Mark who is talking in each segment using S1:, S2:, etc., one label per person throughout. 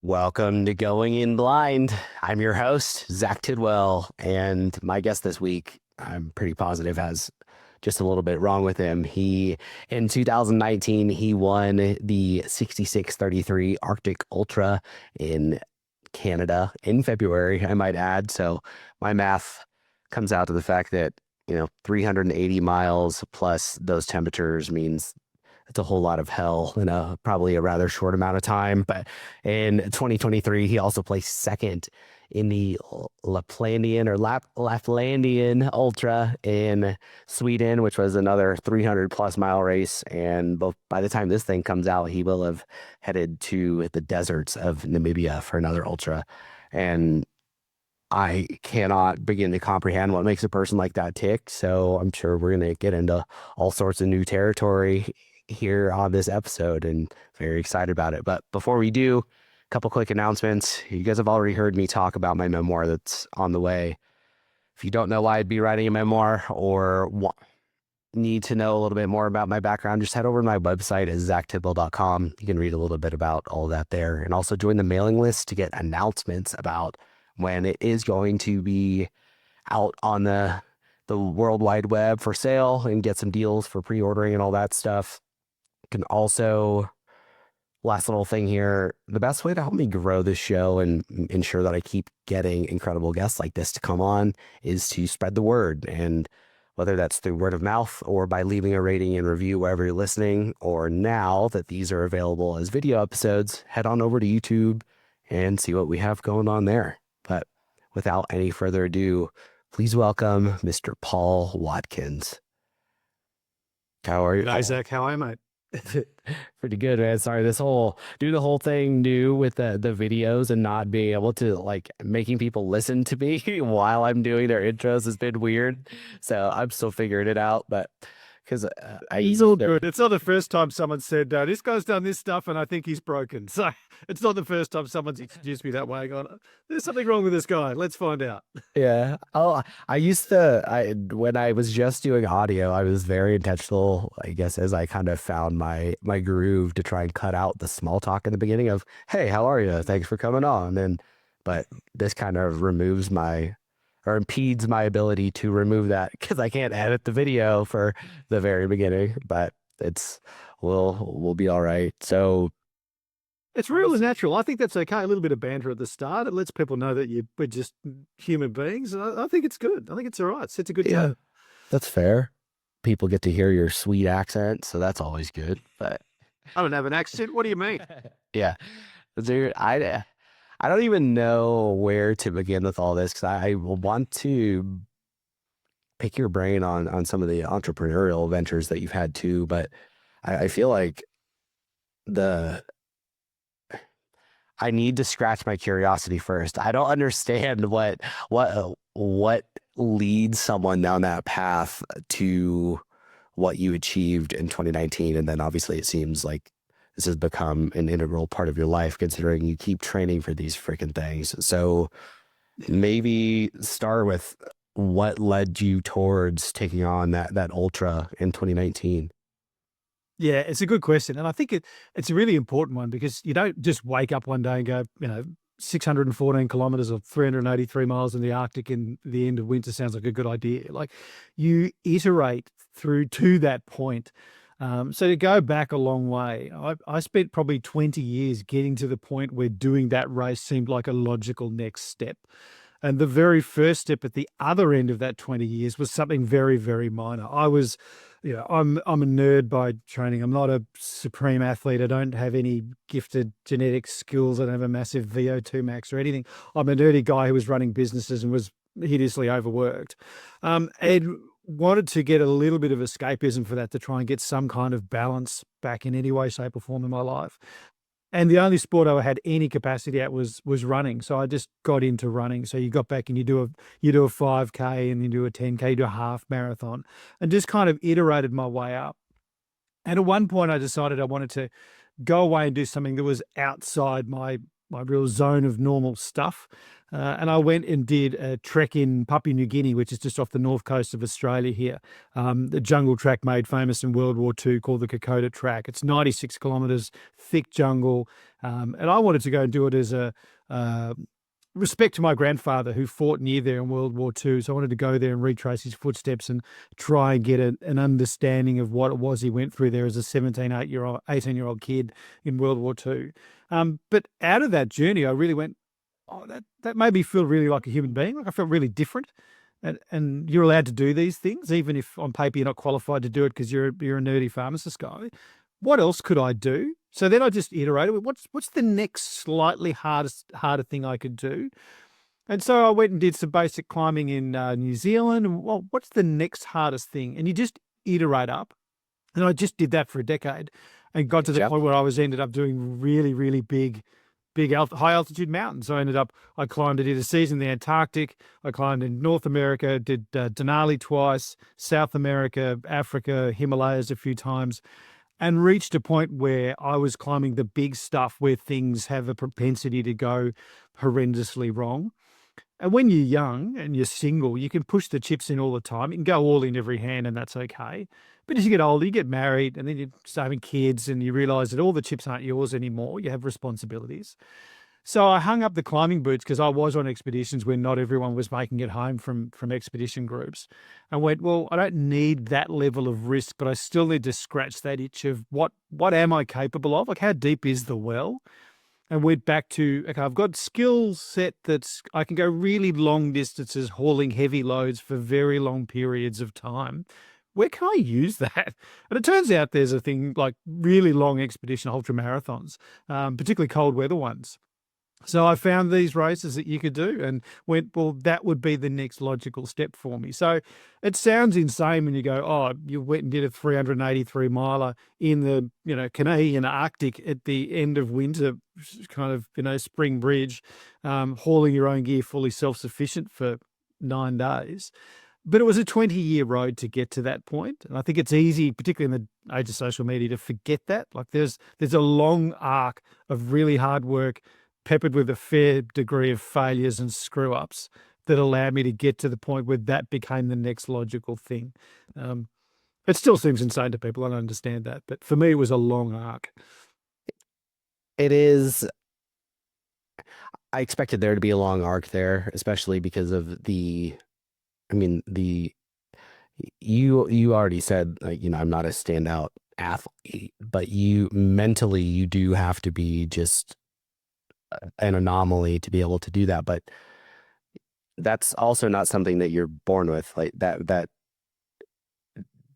S1: Welcome to Going In Blind. I'm your host, Zach Tidwell, and my guest this week, I'm pretty positive, has just a little bit wrong with him. In 2019, he won the 6633 Arctic Ultra in Canada in February, I might add. So my math comes out to the fact that, 380 miles plus those temperatures means it's a whole lot of hell in probably a rather short amount of time. But in 2023, he also placed second in the Laplandian Ultra in Sweden, which was another 300 plus mile race. And by the time this thing comes out, he will have headed to the deserts of Namibia for another ultra. And I cannot begin to comprehend what makes a person like that tick. So I'm sure we're going to get into all sorts of new territory here on this episode and very excited about it. But before we do, a couple quick announcements. You guys have already heard me talk about my memoir that's on the way. If you don't know why I'd be writing a memoir or need to know a little bit more about my background, just head over to my website at zachtidwell.com. You can read a little bit about all of that there, and also join the mailing list to get announcements about when it is going to be out on the World Wide Web for sale, and get some deals for pre-ordering and all that stuff. You can also, last little thing here, the best way to help me grow this show and ensure that I keep getting incredible guests like this to come on is to spread the word. And whether that's through word of mouth or by leaving a rating and review wherever you're listening, or now that these are available as video episodes, head on over to YouTube and see what we have going on there. But without any further ado, please welcome Mr. Paul Watkins. How are you?
S2: G'day, Zach. How are you, mate?
S1: Pretty good, man. Sorry, the whole thing new with the videos and not being able to making people listen to me while I'm doing their intros has been weird. So I'm still figuring it out, but because he's older.
S2: Good. It's not the first time someone said, this guy's done this stuff and I think he's broken. So it's not the first time someone's introduced me that way. Gone, there's something wrong with this guy. Let's find out.
S1: Yeah. Oh, when I was just doing audio, I was very intentional, I guess, as I kind of found my groove to try and cut out the small talk in the beginning of, hey, how are you? Thanks for coming on. But this kind of impedes my ability to remove that because I can't edit the video for the very beginning, but we'll be all right. So
S2: it's real and natural. I think that's okay. A little bit of banter at the start. It lets people know that we're just human beings. I think it's good. I think it's all right. It's a good time.
S1: That's fair. People get to hear your sweet accent, so that's always good. But
S2: I don't have an accent. What do you mean?
S1: Yeah. Dude, I don't even know where to begin with all this because I want to pick your brain on some of the entrepreneurial ventures that you've had too, but I feel like I need to scratch my curiosity first. I don't understand what leads someone down that path to what you achieved in 2019, and then obviously it seems like this has become an integral part of your life, considering you keep training for these freaking things. So maybe start with what led you towards taking on that ultra in 2019.
S2: Yeah, it's a good question. And I think it's a really important one because you don't just wake up one day and go, 614 kilometers or 383 miles in the Arctic in the end of winter sounds like a good idea. Like, you iterate through to that point. So to go back a long way, I spent probably 20 years getting to the point where doing that race seemed like a logical next step. And the very first step at the other end of that 20 years was something very, very minor. I was, I'm a nerd by training. I'm not a supreme athlete. I don't have any gifted genetic skills. I don't have a massive VO2 max or anything. I'm a nerdy guy who was running businesses and was hideously overworked. And wanted to get a little bit of escapism for that, to try and get some kind of balance back in any way, shape or form in my life. And the only sport I had any capacity at was running. So I just got into running. So you got back and you do a 5K and you do a 10K, you do a half marathon, and just kind of iterated my way up. And at one point I decided I wanted to go away and do something that was outside my my real zone of normal stuff. And I went and did a trek in Papua New Guinea, which is just off the north coast of Australia here. The jungle track made famous in World War II called the Kokoda Track. It's 96 kilometres, thick jungle. And I wanted to go and do it as a respect to my grandfather who fought near there in World War II. So I wanted to go there and retrace his footsteps and try and get an understanding of what it was he went through there as a 18-year-old kid in World War II. But out of that journey, I really went, oh, that made me feel really like a human being. Like I felt really different. And you're allowed to do these things, even if on paper you're not qualified to do it because you're a nerdy pharmacist guy. What else could I do? So then I just iterated. What's the next slightly harder thing I could do? And so I went and did some basic climbing in New Zealand. And well, what's the next hardest thing? And you just iterate up. And I just did that for a decade, and got to the point where ended up doing really, really big high altitude mountains. So I climbed, I did a season in the Antarctic. I climbed in North America, did Denali twice, South America, Africa, Himalayas a few times, and reached a point where I was climbing the big stuff where things have a propensity to go horrendously wrong. And when you're young and you're single, you can push the chips in all the time. You can go all in every hand, and that's okay. But as you get older, you get married, and then you start having kids, and you realize that all the chips aren't yours anymore. You have responsibilities. So I hung up the climbing boots because I was on expeditions where not everyone was making it home from expedition groups, and went, well, I don't need that level of risk, but I still need to scratch that itch of what am I capable of? Like, how deep is the well? And went back to, okay, I've got skill set that's, I can go really long distances hauling heavy loads for very long periods of time. Where can I use that? And it turns out there's a thing like really long expedition ultra marathons, particularly cold weather ones. So I found these races that you could do and went, well, that would be the next logical step for me. So it sounds insane when you go, oh, you went and did a 383 miler in the, Canadian Arctic at the end of winter, kind of, spring bridge, hauling your own gear, fully self-sufficient for 9 days. But it was a 20-year road to get to that point. And I think it's easy, particularly in the age of social media, to forget that. Like there's a long arc of really hard work, peppered with a fair degree of failures and screw ups that allowed me to get to the point where that became the next logical thing. It still seems insane to people. I don't understand that. But for me, it was a long arc.
S1: It is. I expected there to be a long arc there, especially because of you already said, like, I'm not a standout athlete, but you mentally, you do have to be just an anomaly to be able to do that. But that's also not something that you're born with, like that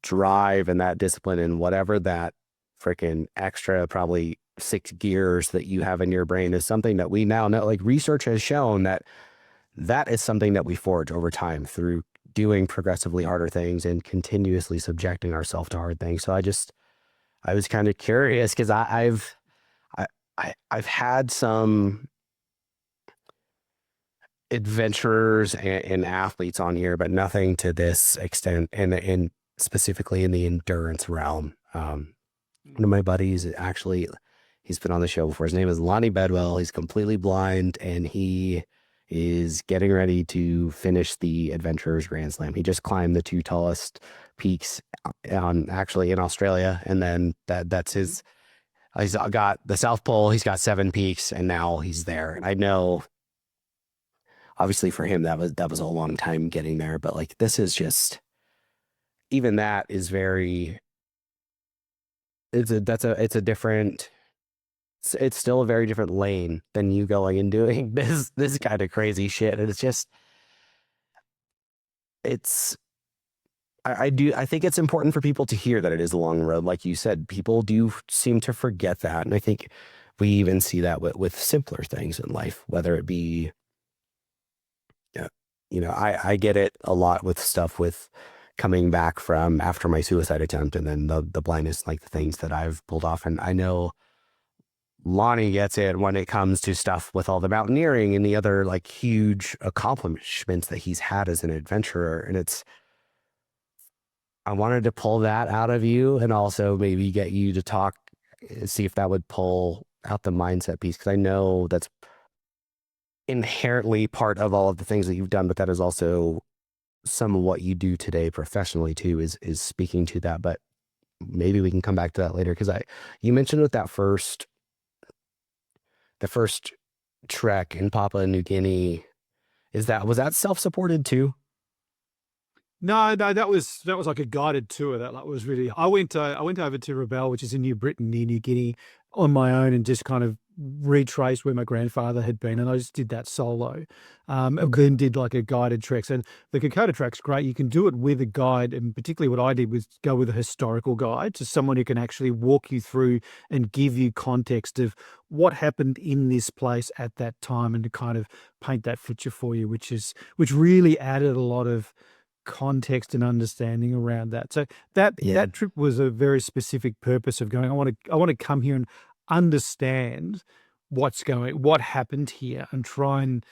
S1: drive and that discipline and whatever that freaking extra probably 6 gears that you have in your brain is something that we now know. Like research has shown that is something that we forge over time through doing progressively harder things and continuously subjecting ourselves to hard things. So I was kind of curious because I've had some adventurers and athletes on here, but nothing to this extent, and specifically in the endurance realm. One of my buddies, actually, he's been on the show before. His name is Lonnie Bedwell. He's completely blind, and he is getting ready to finish the Adventurers Grand Slam. He just climbed the 2 tallest peaks actually in Australia, and then that's his. He's got the South Pole. He's got 7 peaks, and now he's there. And I know, obviously, for him that was a long time getting there. But like this is just, even that is very. It's a different. It's still a very different lane than you going and doing this kind of crazy shit. And it's just, I think it's important for people to hear that it is a long road. Like you said, people do seem to forget that. And I think we even see that with simpler things in life, whether it be, I get it a lot with stuff with coming back from after my suicide attempt and then the blindness, like the things that I've pulled off. And I know Lonnie gets it when it comes to stuff with all the mountaineering and the other like huge accomplishments that he's had as an adventurer. And I wanted to pull that out of you and also maybe get you to talk, see if that would pull out the mindset piece because I know that's inherently part of all of the things that you've done, but that is also some of what you do today professionally too, is speaking to that. But maybe we can come back to that later because you mentioned with that the first trek in Papua New Guinea, was that self-supported too?
S2: No, no, that was like a guided tour. That like was really. I went over to Rebel, which is in New Britain near New Guinea, on my own and just kind of retraced where my grandfather had been, and I just did that solo. And then did like a guided trek. And the Kokoda track's great. You can do it with a guide, and particularly what I did was go with a historical guide, so someone who can actually walk you through and give you context of what happened in this place at that time, and to kind of paint that picture for you, which really added a lot of context and understanding around that. So
S1: Yeah.
S2: that trip was a very specific purpose of going, I want to come here and understand what happened here, and try and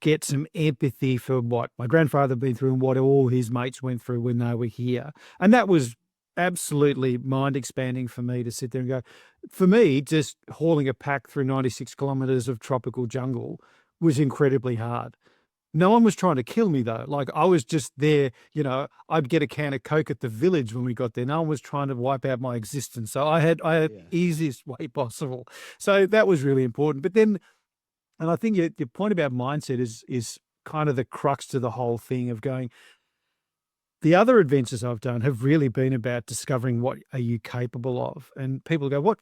S2: get some empathy for what my grandfather had been through and what all his mates went through when they were here. And that was absolutely mind expanding for me to sit there and go, for me, just hauling a pack through 96 kilometers of tropical jungle was incredibly hard. No one was trying to kill me though. Like I was just there, I'd get a can of Coke at the village when we got there. No one was trying to wipe out my existence. So I had
S1: Yeah.
S2: easiest way possible. So that was really important. But then, and I think your point about mindset is kind of the crux to the whole thing of going, the other adventures I've done have really been about discovering what are you capable of. And people go,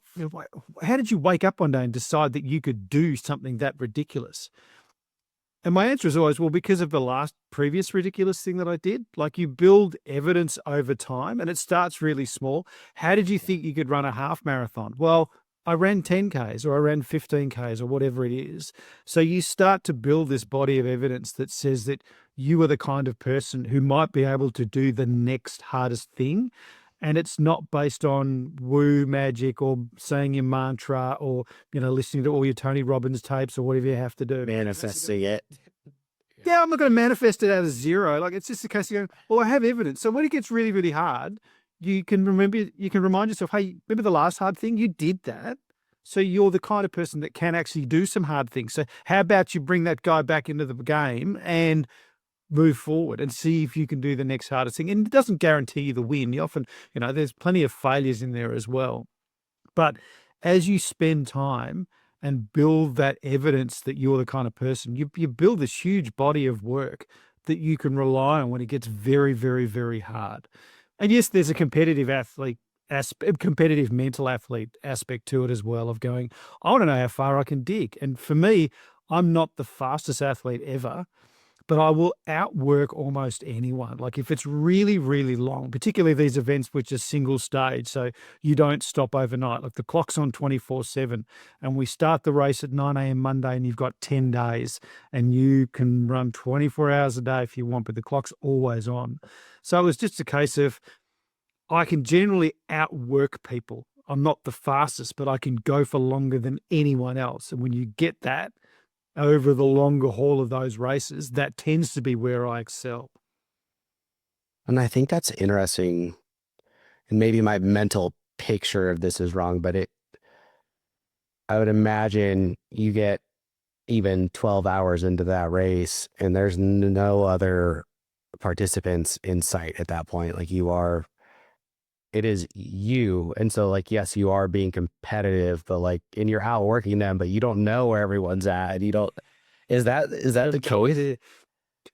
S2: how did you wake up one day and decide that you could do something that ridiculous? And my answer is always, well, because of the last previous ridiculous thing that I did. Like you build evidence over time and it starts really small. How did you think you could run a half marathon? Well, I ran 10Ks or I ran 15Ks or whatever it is. So you start to build this body of evidence that says that you are the kind of person who might be able to do the next hardest thing. And it's not based on woo magic or saying your mantra or, listening to all your Tony Robbins tapes or whatever you have to do.
S1: Manifesting it.
S2: Yeah, I'm not going to manifest it out of zero. Like it's just a case of going, well, I have evidence. So when it gets really, really hard, you can remind yourself, hey, remember the last hard thing? You did that. So you're the kind of person that can actually do some hard things. So how about you bring that guy back into the game and move forward and see if you can do the next hardest thing? And it doesn't guarantee you the win. You often, there's plenty of failures in there as well. But as you spend time and build that evidence that you're the kind of person, you build this huge body of work that you can rely on when it gets very, very, very hard. And yes, there's a competitive mental athlete aspect to it as well, of going, I want to know how far I can dig. And for me, I'm not the fastest athlete ever, but I will outwork almost anyone. Like if it's really, really long, particularly these events which are single stage, so you don't stop overnight. Like the clock's on 24/7, and we start the race at 9 a.m. Monday, and you've got 10 days, and you can run 24 hours a day if you want, but the clock's always on. So it was just a case of I can generally outwork people. I'm not the fastest, but I can go for longer than anyone else. And when you get that, over the longer haul of those races, that tends to be where I excel.
S1: And I think that's interesting. And maybe my mental picture of this is wrong, but I would imagine you get even 12 hours into that race and there's no other participants in sight at that point. Like it is you. And so like, yes, you are being competitive, but like, and you're outworking them, but you don't know where everyone's at. And you don't, is that the case?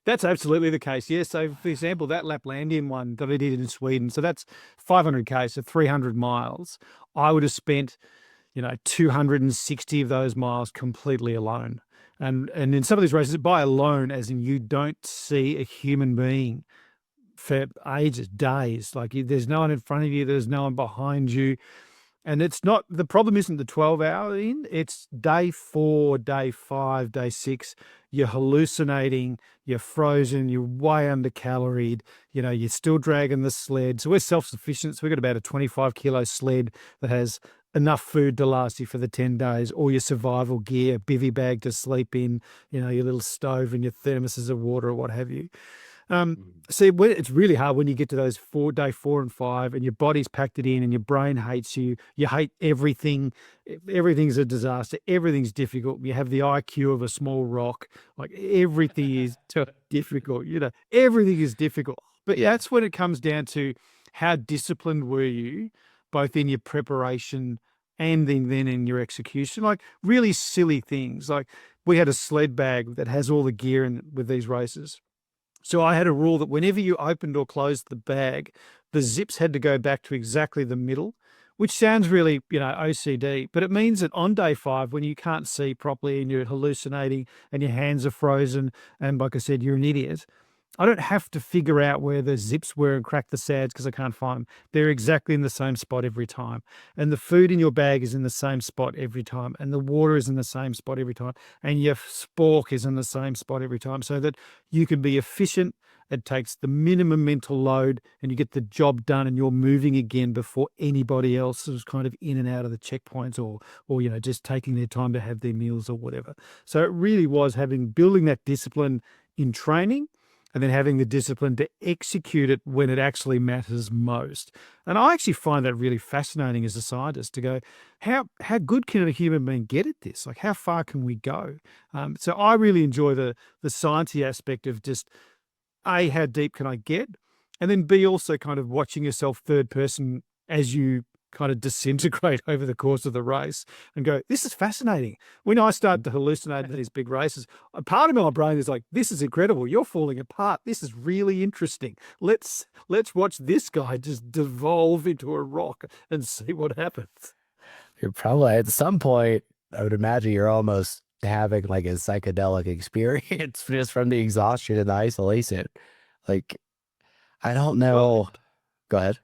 S2: That's absolutely the case. Yeah. So, for example, that Laplandian one that I did in Sweden, so that's 500K, so 300 miles. I would have spent, 260 of those miles completely alone. And in some of these races, by alone, as in you don't see a human being for ages, days. Like there's no one in front of you, there's no one behind you. And it's not, the problem isn't the 12-hour in, it's day 4, day 5, day 6. You're hallucinating, you're frozen, you're way undercaloried, you're still dragging the sled. So we're self-sufficient. So we've got about a 25-kilo sled that has enough food to last you for the 10 days, all your survival gear, bivy bag to sleep in, your little stove and your thermoses of water or what have you. See, it's really hard when you get to those day 4 and 5, and your body's packed it in, and your brain hates you. You hate everything. Everything's a disaster. Everything's difficult. You have the IQ of a small rock. Like everything is difficult. Everything is difficult. But that's when it comes down to how disciplined were you, both in your preparation and then in your execution. Like really silly things. Like we had a sled bag that has all the gear in with these races. So I had a rule that whenever you opened or closed the bag, the zips had to go back to exactly the middle, which sounds really, OCD, but it means that on day 5, when you can't see properly and you're hallucinating and your hands are frozen, and like I said, you're an idiot, I don't have to figure out where the zips were and crack the sads because I can't find them. They're exactly in the same spot every time. And the food in your bag is in the same spot every time. And the water is in the same spot every time. And your spork is in the same spot every time, so that you can be efficient. It takes the minimum mental load and you get the job done, and you're moving again before anybody else is kind of in and out of the checkpoints or just taking their time to have their meals or whatever. So it really was building that discipline in training, and then having the discipline to execute it when it actually matters most. And I actually find that really fascinating as a scientist to go, how good can a human being get at this? Like, how far can we go? So I really enjoy the sciencey aspect of just, A, how deep can I get? And then B, also kind of watching yourself third person as you kind of disintegrate over the course of the race and go, this is fascinating. When I start to hallucinate in these big races, a part of my brain is like, this is incredible. You're falling apart. This is really interesting. Let's watch this guy just devolve into a rock and see what happens.
S1: You're probably at some point, I would imagine you're almost having like a psychedelic experience just from the exhaustion and the isolation. Like, I don't
S2: Well,
S1: know. Go ahead.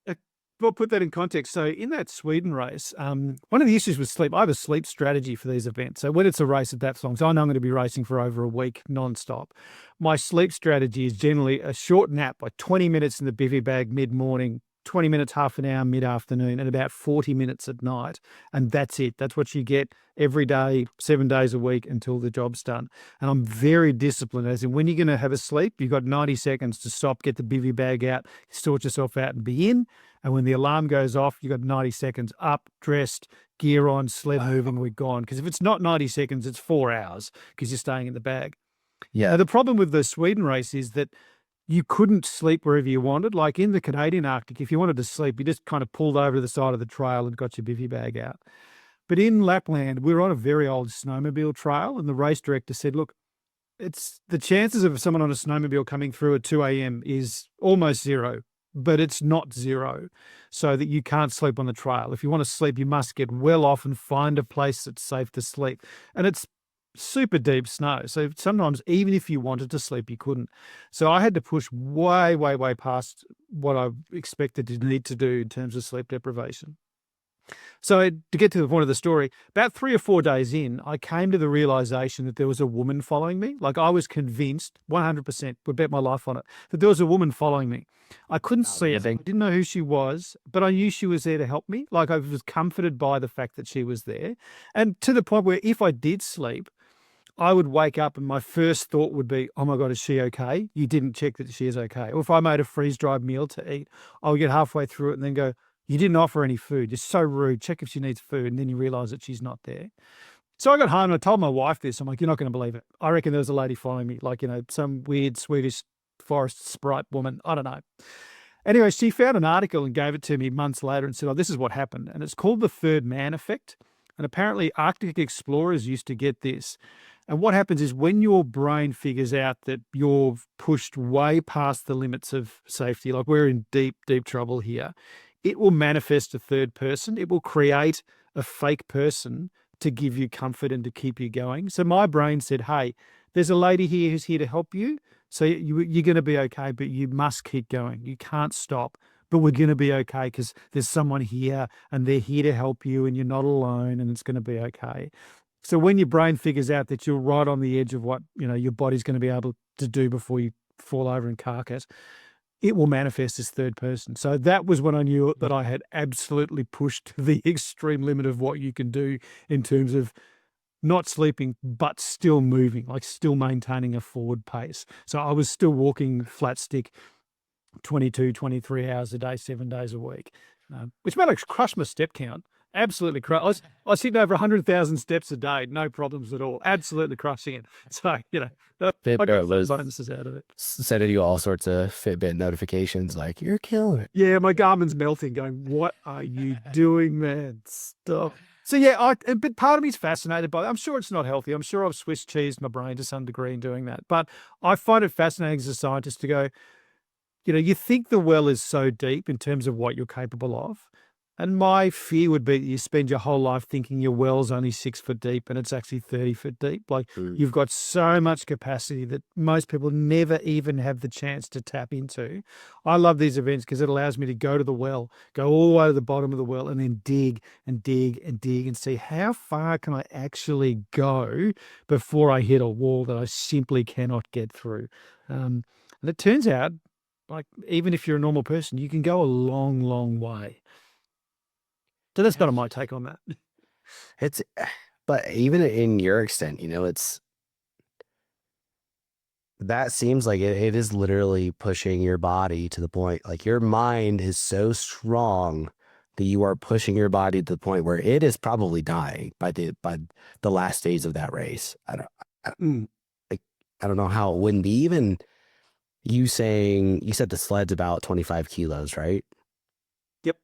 S2: Uh, Well, put that in context. So in that Sweden race, one of the issues with sleep, I have a sleep strategy for these events. So when it's a race at that long, so I know I'm going to be racing for over a week nonstop. My sleep strategy is generally a short nap, like 20 minutes in the bivy bag mid-morning, 20 minutes, half an hour mid-afternoon, and about 40 minutes at night. And that's it. That's what you get every day, 7 days a week until the job's done. And I'm very disciplined, as in when you're going to have a sleep, you've got 90 seconds to stop, get the bivy bag out, sort yourself out and be in. And when the alarm goes off, you've got 90 seconds up, dressed, gear on, sled moving, we're gone. Because if it's not 90 seconds, it's 4 hours because you're staying in the bag.
S1: Yeah.
S2: Now, the problem with the Sweden race is that you couldn't sleep wherever you wanted. Like in the Canadian Arctic, if you wanted to sleep, you just kind of pulled over to the side of the trail and got your bivy bag out. But in Lapland, we were on a very old snowmobile trail, and the race director said, look, it's the chances of someone on a snowmobile coming through at 2 a.m. is almost zero, but it's not zero, so that you can't sleep on the trail. If you want to sleep, you must get well off and find a place that's safe to sleep. And it's super deep snow. So sometimes even if you wanted to sleep, you couldn't. So I had to push way, way, way past what I expected to need to do in terms of sleep deprivation. So to get to the point of the story, about 3 or 4 days in, I came to the realization that there was a woman following me. Like I was convinced, 100%, would bet my life on it, that there was a woman following me. I couldn't see it. I
S1: Amazing.
S2: didn't know who she was, but I knew she was there to help me. Like I was comforted by the fact that she was there. And to the point where if I did sleep, I would wake up and my first thought would be, oh my God, is she okay? You didn't check that she is okay. Or if I made a freeze-dried meal to eat, I would get halfway through it and then go, you didn't offer any food. You're so rude. Check if she needs food. And then you realize that she's not there. So I got home and I told my wife this. I'm like, you're not going to believe it. I reckon there was a lady following me, like, some weird Swedish forest sprite woman. I don't know. Anyway, she found an article and gave it to me months later and said, oh, this is what happened. And it's called the third man effect. And apparently Arctic explorers used to get this. And what happens is when your brain figures out that you've pushed way past the limits of safety, like we're in deep, deep trouble here, it will manifest a third person. It will create a fake person to give you comfort and to keep you going. So my brain said, hey, there's a lady here who's here to help you. So you're going to be okay, but you must keep going. You can't stop. But we're going to be okay because there's someone here and they're here to help you and you're not alone and it's going to be okay. So when your brain figures out that you're right on the edge of what, your body's going to be able to do before you fall over and carcass, it will manifest as third person. So that was when I knew that I had absolutely pushed the extreme limit of what you can do in terms of not sleeping, but still moving, like still maintaining a forward pace. So I was still walking flat stick 22, 23 hours a day, 7 days a week, which made like crush my step count. Absolutely crush. I was hitting over 100,000 steps a day, no problems at all. Absolutely crushing it. So, I got
S1: Fitbit was
S2: bonuses out of it.
S1: sending you all sorts of Fitbit notifications like you're killing it.
S2: Yeah, my Garmin's melting, going, what are you doing, man? Stop. So yeah, but part of me's fascinated by it. I'm sure it's not healthy. I'm sure I've Swiss cheesed my brain to some degree in doing that. But I find it fascinating as a scientist to go, you think the well is so deep in terms of what you're capable of. And my fear would be that you spend your whole life thinking your well's only 6 foot deep and it's actually 30 foot deep. Like you've got so much capacity that most people never even have the chance to tap into. I love these events because it allows me to go to the well, go all the way to the bottom of the well and then dig and dig and dig and see how far can I actually go before I hit a wall that I simply cannot get through. And it turns out, like, even if you're a normal person, you can go a long, long way. So that's kind of my take on that.
S1: It's, but even in your extent, that seems like it is literally pushing your body to the point, like your mind is so strong that you are pushing your body to the point where it is probably dying by the last days of that race. Like, I don't know how it wouldn't be. Even you said the sled's about 25 kilos, right?
S2: Yep.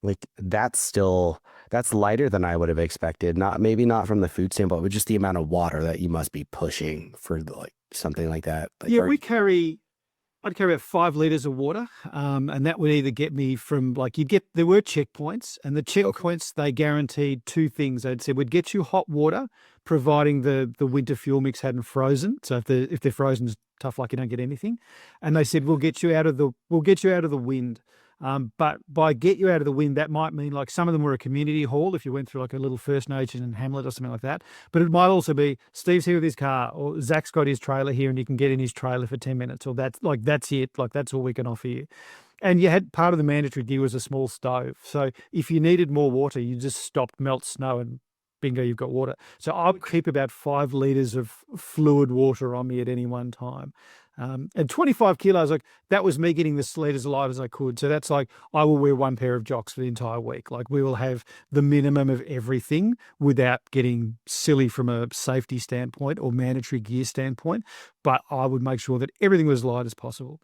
S1: Like that's lighter than I would have expected. Maybe not from the food standpoint, but just the amount of water that you must be pushing for like something like that. Like,
S2: Yeah, I'd carry about 5 liters of water. And that would either get me from there were checkpoints, and the checkpoints, they guaranteed two things. They'd said we'd get you hot water, providing the winter fuel mix hadn't frozen. So if they're frozen, it's tough luck, you don't get anything. And they said, we'll get you out of the wind. But by get you out of the wind, that might mean like some of them were a community hall if you went through like a little First Nation hamlet or something like that. But it might also be Steve's here with his car, or Zach's got his trailer here and you can get in his trailer for 10 minutes, or that's it. Like that's all we can offer you. And you had part of the mandatory gear was a small stove. So if you needed more water, you just stopped, melt snow, and bingo, you've got water. So I would keep about 5 liters of fluid water on me at any one time. And 25 kilos, like that was me getting the sled as light as I could. So that's like, I will wear one pair of jocks for the entire week. Like we will have the minimum of everything without getting silly from a safety standpoint or mandatory gear standpoint. But I would make sure that everything was as light as possible.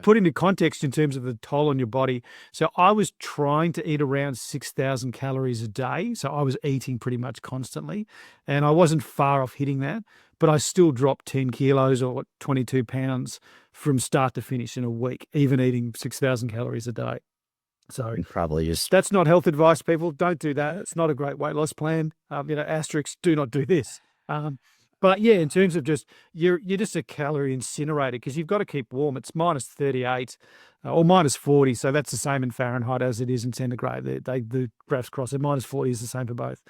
S2: Put into context in terms of the toll on your body. So I was trying to eat around 6,000 calories a day. So I was eating pretty much constantly, and I wasn't far off hitting that, but I still dropped 10 kilos or 22 pounds from start to finish in a week, even eating 6,000 calories a day. So
S1: probably just
S2: that's not health advice, people. Don't do that. It's not a great weight loss plan. Asterisks, do not do this. But yeah, in terms of just you're just a calorie incinerator because you've got to keep warm. It's minus 38 or minus 40, so that's the same in Fahrenheit as it is in centigrade. The graphs cross. And minus 40 is the same for both.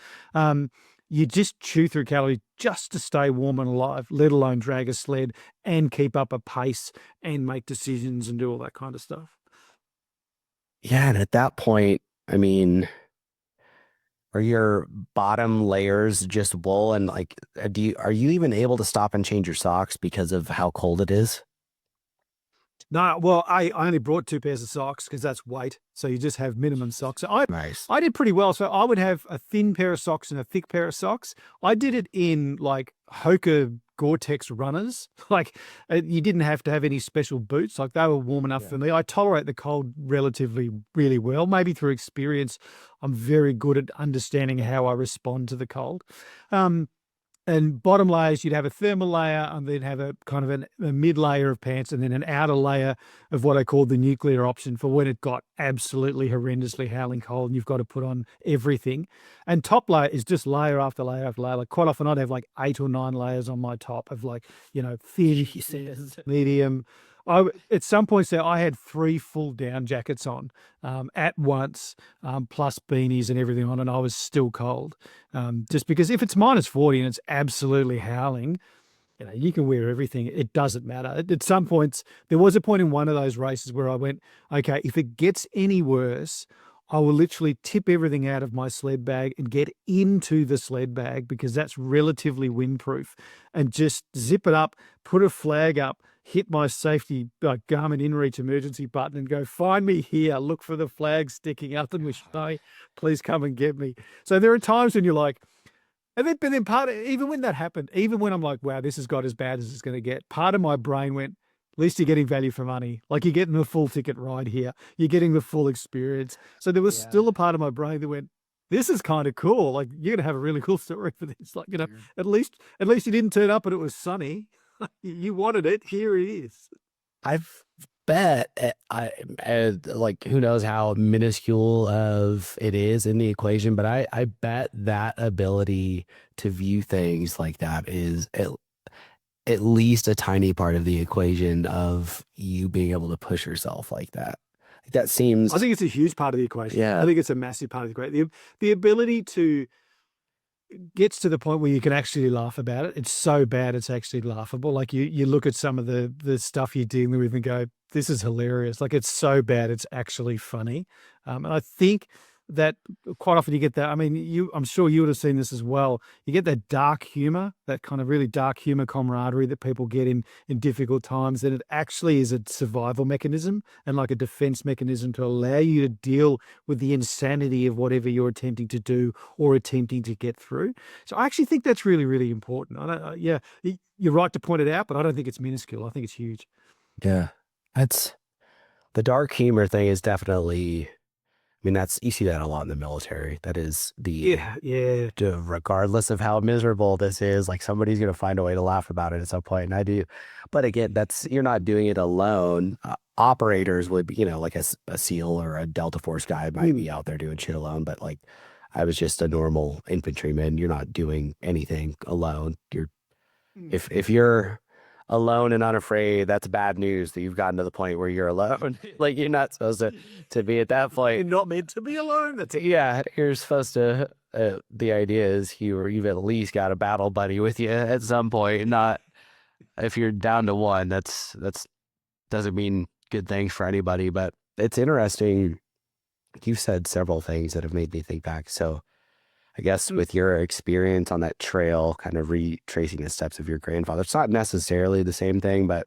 S2: You just chew through calories just to stay warm and alive, let alone drag a sled and keep up a pace and make decisions and do all that kind of stuff.
S1: yeah. And at that point, I mean, are your bottom layers just wool, and like, are you even able to stop and change your socks because of how cold it is?
S2: No, well, I only brought 2 pairs of socks because that's weight. So you just have minimum socks. So I
S1: Nice.
S2: I did pretty well. So I would have a thin pair of socks and a thick pair of socks. I did it in like Hoka Gore-Tex runners. Like you didn't have to have any special boots. Like they were warm enough for me. I tolerate the cold relatively really well. Maybe through experience, I'm very good at understanding how I respond to the cold. And bottom layers, you'd have a thermal layer and then have a kind of a mid layer of pants and then an outer layer of what I called the nuclear option for when it got absolutely horrendously howling cold and you've got to put on everything. And top layer is just layer after layer after layer. Like quite often I'd have like 8 or 9 layers on my top of like, thin, medium. At some points there, I had 3 full down jackets on at once, plus beanies and everything on, and I was still cold. Just because if it's minus 40 and it's absolutely howling, you can wear everything. It doesn't matter. At some points, there was a point in one of those races where I went, okay, if it gets any worse, I will literally tip everything out of my sled bag and get into the sled bag because that's relatively windproof, and just zip it up, put a flag up, hit my safety Garmin InReach emergency button and go, find me here, look for the flag sticking up and wish, no, please come and get me. So there are times when you're like, and then, but then even when that happened, even when I'm like, wow, this has got as bad as it's going to get, part of my brain went, at least you're getting value for money. Like you're getting a full ticket ride here. You're getting the full experience. So there was
S1: Yeah.
S2: still a part of my brain that went, this is kind of cool. Like you're going to have a really cool story for this. Like, at least you didn't turn up and it was sunny. You wanted it. Here it is.
S1: I've bet like who knows how minuscule of it is in the equation, but I bet that ability to view things like that is at least a tiny part of the equation of you being able to push yourself like that. That
S2: I
S1: seems,
S2: think it's a huge part of the equation.
S1: yeah,
S2: I think it's a massive part of the equation. The ability to gets to the point where you can actually laugh about it. It's so bad it's actually laughable. Like you look at some of the stuff you're dealing with and go, this is hilarious. Like it's so bad it's actually funny. And I think that quite often you get that. I mean, I'm sure you would have seen this as well. You get that dark humor, that kind of really dark humor camaraderie that people get in difficult times. And it actually is a survival mechanism and like a defense mechanism to allow you to deal with the insanity of whatever you're attempting to do or attempting to get through. So I actually think that's really, really important. Yeah, you're right to point it out, but I don't think it's minuscule. I think it's huge.
S1: yeah. That's the dark humor thing is definitely. I mean, that's you see that a lot in the military. That is
S2: Yeah, yeah.
S1: regardless of how miserable this is, like somebody's going to find a way to laugh about it at some point, and I do. But again, that's you're not doing it alone. Operators would be, like a SEAL or a Delta Force guy might be out there doing shit alone. But like, I was just a normal infantryman. You're not doing anything alone. If you're alone and unafraid, that's bad news that you've gotten to the point where you're alone. Like you're not supposed to be at that point.
S2: You're not meant to be alone. That's it.
S1: Yeah, you're supposed to. The idea is you've at least got a battle buddy with you at some point. Not if you're down to one. That's doesn't mean good things for anybody. But it's interesting. You've said several things that have made me think back. So I guess with your experience on that trail, kind of retracing the steps of your grandfather, it's not necessarily the same thing, but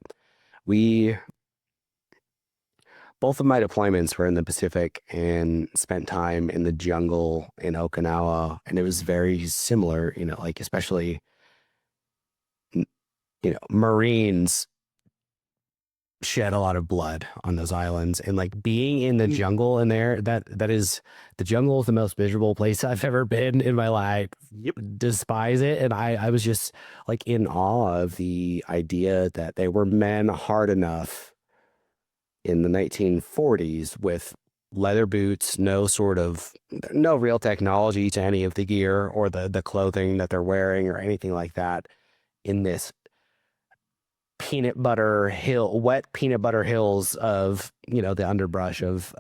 S1: we both of my deployments were in the Pacific and spent time in the jungle in Okinawa. And it was very similar, like especially, Marines shed a lot of blood on those islands. And like being in the jungle in there, that is the jungle is the most miserable place I've ever been in my life.
S2: Yep.
S1: Despise it. And I was just like in awe of the idea that they were men hard enough in the 1940s with leather boots, no real technology to any of the gear or the clothing that they're wearing or anything like that in this wet peanut butter hills of, the underbrush of,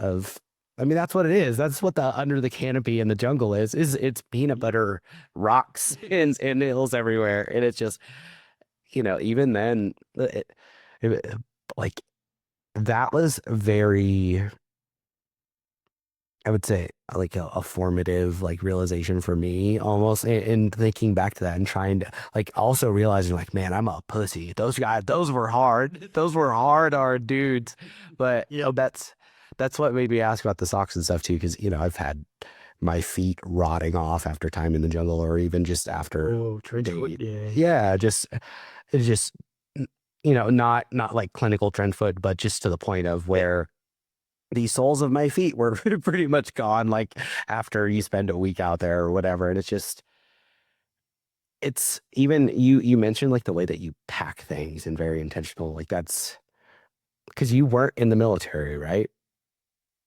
S1: I mean, that's what it is. That's what the under the canopy in the jungle is it's peanut butter rocks and hills everywhere. And it's just, even then, like, that was very, I would say, like a formative like realization for me almost in thinking back to that and trying to like also realizing like, man, I'm a pussy. Those guys, those were hard. Those were hard dudes. But that's what made me ask about the socks and stuff too, because I've had my feet rotting off after time in the jungle or even just after
S2: trench foot,
S1: it's just not like clinical trend foot, but just to the point of where the soles of my feet were pretty much gone, like after you spend a week out there or whatever. And it's even you mentioned like the way that you pack things and very intentional. Like that's because you weren't in the military, right?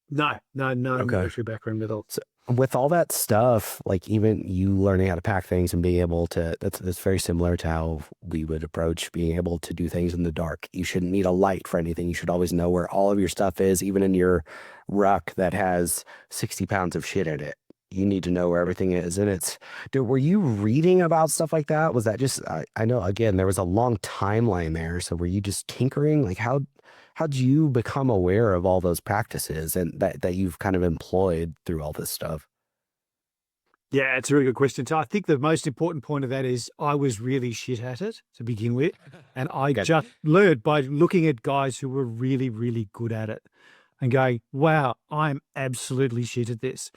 S2: No,
S1: Okay.
S2: military background at all.
S1: So with all that stuff, like even you learning how to pack things and being able to, that's very similar to how we would approach being able to do things in the dark. You shouldn't need a light for anything. You should always know where all of your stuff is, even in your ruck that has 60 pounds of shit in it. You need to know where everything is. And dude, were you reading about stuff like that? Was that just, I know, again, there was a long timeline there. So were you just tinkering? Like how'd you become aware of all those practices and that you've kind of employed through all this stuff?
S2: Yeah, it's a really good question. So I think the most important point of that is I was really shit at it to begin with. And I
S1: Good.
S2: just learned by looking at guys who were really, really good at it and going, wow, I'm absolutely shit at this.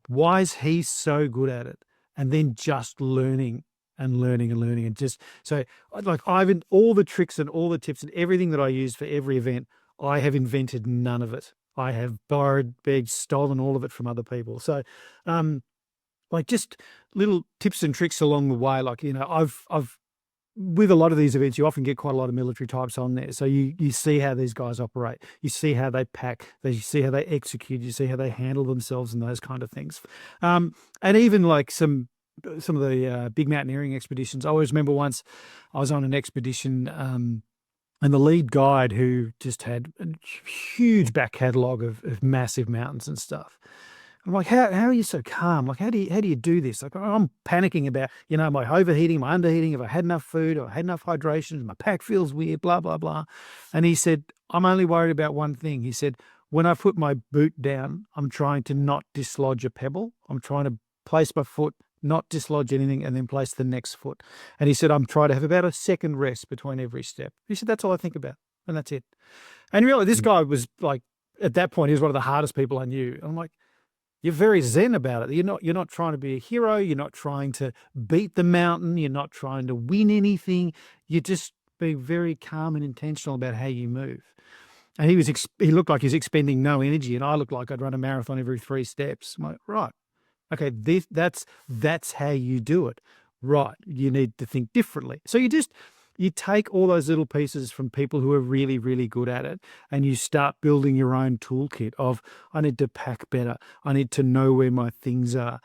S2: Why is he so good at it? And then just learning and learning and learning. And just so, like, all the tricks and all the tips and everything that I use for every event, I have invented none of it. I have borrowed, begged, stolen all of it from other people. So, like just little tips and tricks along the way. Like, I've with a lot of these events, you often get quite a lot of military types on there. So you see how these guys operate, you see how they pack, you see how they execute, you see how they handle themselves and those kind of things. And even like some of the big mountaineering expeditions. I always remember once I was on an expedition, and the lead guide who just had a huge back catalogue of massive mountains and stuff. I'm like, how are you so calm? Like, how do you do this? Like, I'm panicking about, my overheating, my underheating, if I had enough food or I had enough hydration, my pack feels weird, blah, blah, blah. And he said, I'm only worried about one thing. He said, when I put my boot down, I'm trying to not dislodge a pebble. I'm trying to place my foot, not dislodge anything, and then place the next foot. And he said, I'm trying to have about a second rest between every step. He said, that's all I think about. And that's it. And really, this guy was like, at that point, he was one of the hardest people I knew. I'm like, you're very zen about it. You're not trying to be a hero. You're not trying to beat the mountain. You're not trying to win anything. You're just being very calm and intentional about how you move. And he looked like he's expending no energy, and I looked like I'd run a marathon every 3 steps. I'm like, right, okay, that's how you do it. Right, you need to think differently. So you take all those little pieces from people who are really, really good at it, and you start building your own toolkit of, I need to pack better. I need to know where my things are.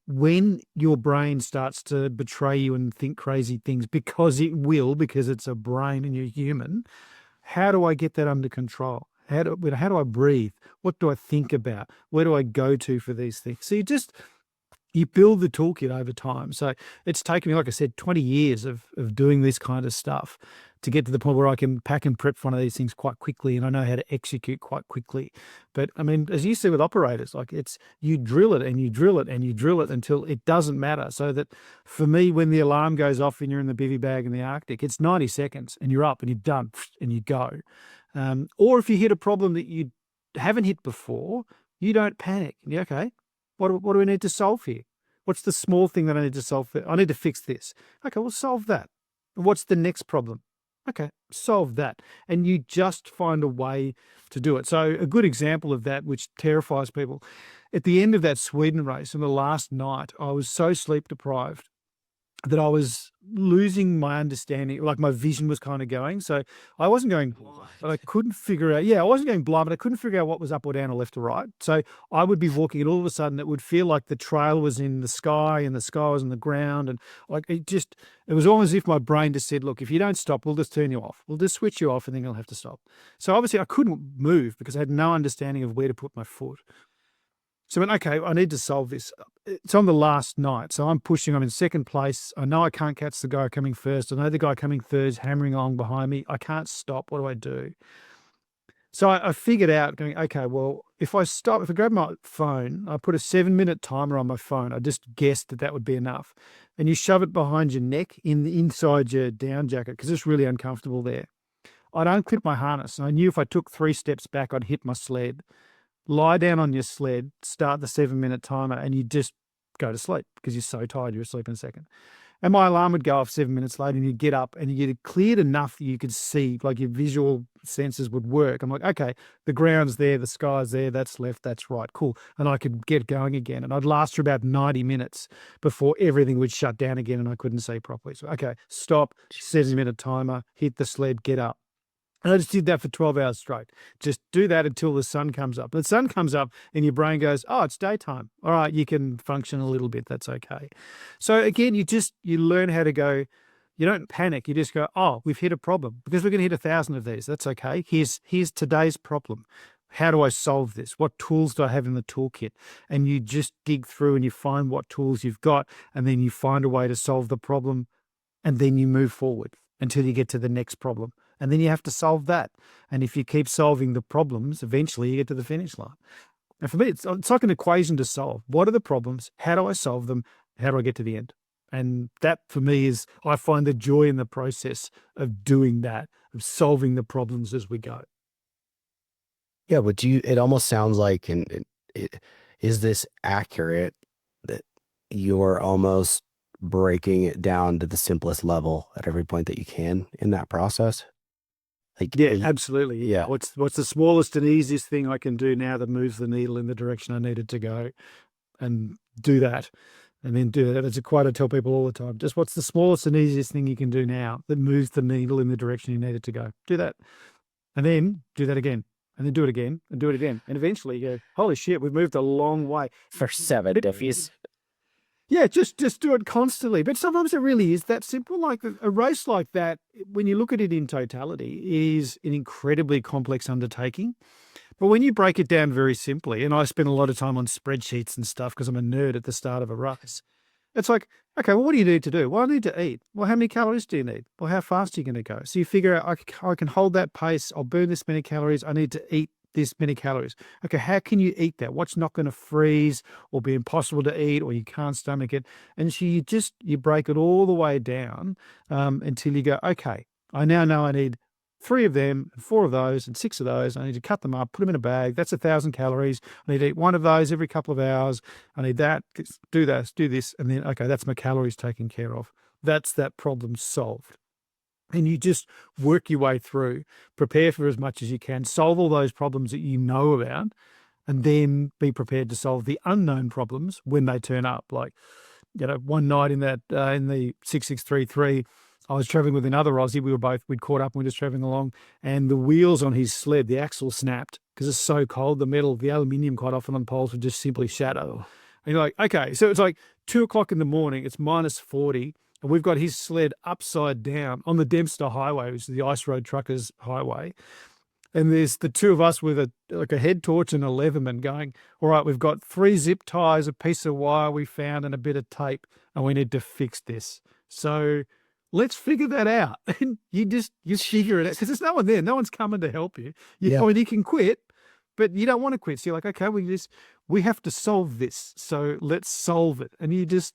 S2: When your brain starts to betray you and think crazy things, because it will, because it's a brain and you're human, how do I get that under control? How do I breathe? What do I think about? Where do I go to for these things? So you build the toolkit over time. So it's taken me, like I said, 20 years of doing this kind of stuff to get to the point where I can pack and prep one of these things quite quickly, and I know how to execute quite quickly. But I mean, as you see with operators, like you drill it and you drill it and you drill it until it doesn't matter. So that for me, when the alarm goes off and you're in the bivy bag in the Arctic, it's 90 seconds and you're up and you're done and you go. Or if you hit a problem that you haven't hit before, you don't panic. You're okay. What do we need to solve here? What's the small thing that I need to solve? I need to fix this. Okay, we'll solve that. What's the next problem? Okay, solve that. And you just find a way to do it. So a good example of that, which terrifies people, at the end of that Sweden race, on the last night, I was so sleep deprived that I was losing my understanding, like my vision was kind of going. So I wasn't going blind, but I couldn't figure out, I wasn't going blind, but I couldn't figure out what was up or down or left or right. So I would be walking and all of a sudden it would feel like the trail was in the sky and the sky was on the ground. And like, it was almost as if my brain just said, look, if you don't stop, we'll just turn you off. We'll just switch you off and then you'll have to stop. So obviously I couldn't move because I had no understanding of where to put my foot. So I went, okay, I need to solve this. It's on the last night. So I'm in second place. I know I can't catch the guy coming first. I know the guy coming third is hammering along behind me. I can't stop. What do I do? So I figured out going, okay, well, if I grab my phone, I put a 7-minute timer on my phone. I just guessed that would be enough. And you shove it behind your neck inside your down jacket because it's really uncomfortable there. I'd unclip my harness. And I knew if I took 3 steps back, I'd hit my sled. Lie down on your sled, start the 7-minute timer, and you just go to sleep because you're so tired, you're asleep in a second. And my alarm would go off 7 minutes later, and you'd get up and you get cleared enough that you could see, like your visual senses would work. I'm like, okay, the ground's there, the sky's there, that's left, that's right, cool. And I could get going again. And I'd last for about 90 minutes before everything would shut down again and I couldn't see properly. So, okay, stop, 7-minute timer, hit the sled, get up. And I just did that for 12 hours straight. Just do that until the sun comes up. The sun comes up and your brain goes, oh, it's daytime. All right, you can function a little bit. That's okay. So again, you learn how to go, you don't panic. You just go, oh, we've hit a problem because we're going to hit 1,000 of these. That's okay. Here's today's problem. How do I solve this? What tools do I have in the toolkit? And you just dig through and you find what tools you've got, and then you find a way to solve the problem, and then you move forward until you get to the next problem. And then you have to solve that. And if you keep solving the problems, eventually you get to the finish line. And for me, it's like an equation to solve. What are the problems? How do I solve them? How do I get to the end? And that for me is, I find the joy in the process of doing that, of solving the problems as we go.
S1: Yeah, but it almost sounds like, is this accurate that you're almost breaking it down to the simplest level at every point that you can in that process? Like,
S2: Yeah, absolutely.
S1: yeah,
S2: What's the smallest and easiest thing I can do now that moves the needle in the direction I needed to go, and do that, and then do that. It's a quote I tell people all the time. Just what's the smallest and easiest thing you can do now that moves the needle in the direction you need it to go? Do that, and then do that again, and then do it again, and do it again, and eventually you go, holy shit, we've moved a long way.
S1: for 7 diffies.
S2: Yeah, just do it constantly. But sometimes it really is that simple. Like a race like that, when you look at it in totality, is an incredibly complex undertaking. But when you break it down very simply, and I spend a lot of time on spreadsheets and stuff because I'm a nerd at the start of a race, it's like, okay, well, what do you need to do? Well, I need to eat. Well, how many calories do you need? Well, how fast are you going to go? So you figure out, I can hold that pace. I'll burn this many calories. I need to eat this many calories. Okay, how can you eat that? What's not going to freeze or be impossible to eat, or you can't stomach it? And so you break it all the way down until you go, okay, I now know I need 3 of them, 4 of those, and 6 of those. I need to cut them up, put them in a bag. That's 1,000 calories. I need to eat 1 of those every couple of hours. I need that, do this, and then, okay, that's my calories taken care of. That's that problem solved. And you just work your way through, prepare for as much as you can, solve all those problems that you know about, and then be prepared to solve the unknown problems when they turn up. Like, one night in the 6633, I was traveling with another Aussie. We'd caught up and we were just traveling along, and the wheels on his sled, the axle snapped because it's so cold. The metal, the aluminium quite often on poles would just simply shatter. And you're like, okay, so it's like 2 o'clock in the morning, it's -40. And we've got his sled upside down on the Dempster Highway, which is the Ice Road Truckers Highway. And there's the 2 of us with a head torch and a Leatherman going, all right, we've got 3 zip ties, a piece of wire we found, and a bit of tape, and we need to fix this. So let's figure that out. And you figure it out because there's no one there. No one's coming to help you. I mean, you can quit, but you don't want to quit. So you're like, okay, we have to solve this. So let's solve it. And you just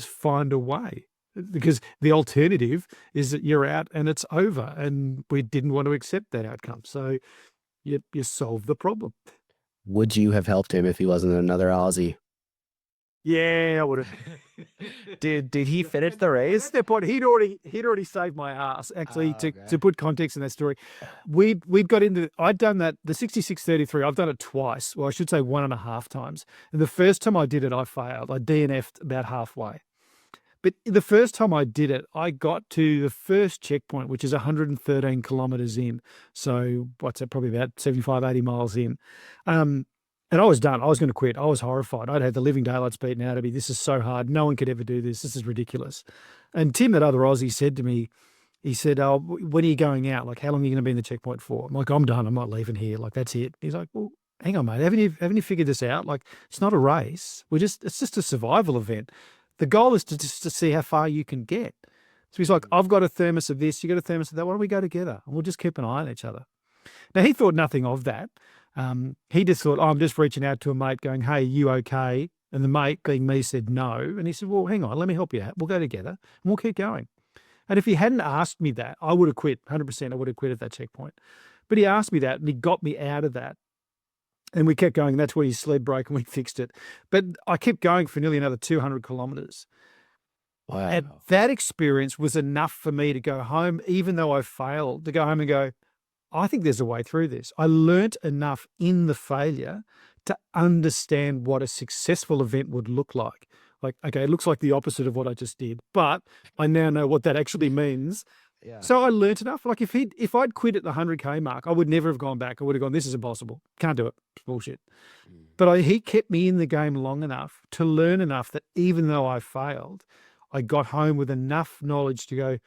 S2: find a way. Because the alternative is that you're out and it's over, and we didn't want to accept that outcome. So you solve the problem.
S1: Would you have helped him if he wasn't another Aussie?
S2: Yeah, I would have.
S1: Did he finish the race?
S2: At that point, he'd already saved my ass. Actually, to put context in that story, we'd got into. I'd done that the 6633. I've done it twice. Well, I should say 1.5 times. And the first time I did it, I failed. I DNF'd about halfway. But the first time I did it, I got to the first checkpoint, which is 113 kilometers in. So what's that? Probably about 75, 80 miles in. And I was done. I was going to quit. I was horrified. I'd had the living daylights beaten out of me. This is so hard. No one could ever do this. This is ridiculous. And Tim, that other Aussie, said to me, he said, oh, when are you going out? Like, how long are you going to be in the checkpoint for? I'm like, I'm done. I'm not leaving here. Like, that's it. He's like, well, hang on, mate. Haven't you figured this out? Like, it's not a race. It's just a survival event. The goal is to see how far you can get. So he's like, I've got a thermos of this, you got a thermos of that. Why don't we go together? And we'll just keep an eye on each other. Now, he thought nothing of that. He just thought, oh, I'm just reaching out to a mate going, hey, you okay? And the mate, being me, said no. And he said, well, hang on, let me help you out. We'll go together and we'll keep going. And if he hadn't asked me that, I would have quit. 100% I would have quit at that checkpoint. But he asked me that and he got me out of that. And we kept going, and that's where his sled broke, and we fixed it. But I kept going for nearly another 200 kilometers.
S1: Wow.
S2: And that experience was enough for me to go home, even though I failed, to go home and go, I think there's a way through this. I learnt enough in the failure to understand what a successful event would look like. Like, okay, it looks like the opposite of what I just did, but I now know what that actually means.
S1: Yeah.
S2: So I learnt enough. Like if I'd quit at the 100K mark, I would never have gone back. I would have gone, this is impossible. Can't do it. It's bullshit. But he kept me in the game long enough to learn enough that even though I failed, I got home with enough knowledge to go,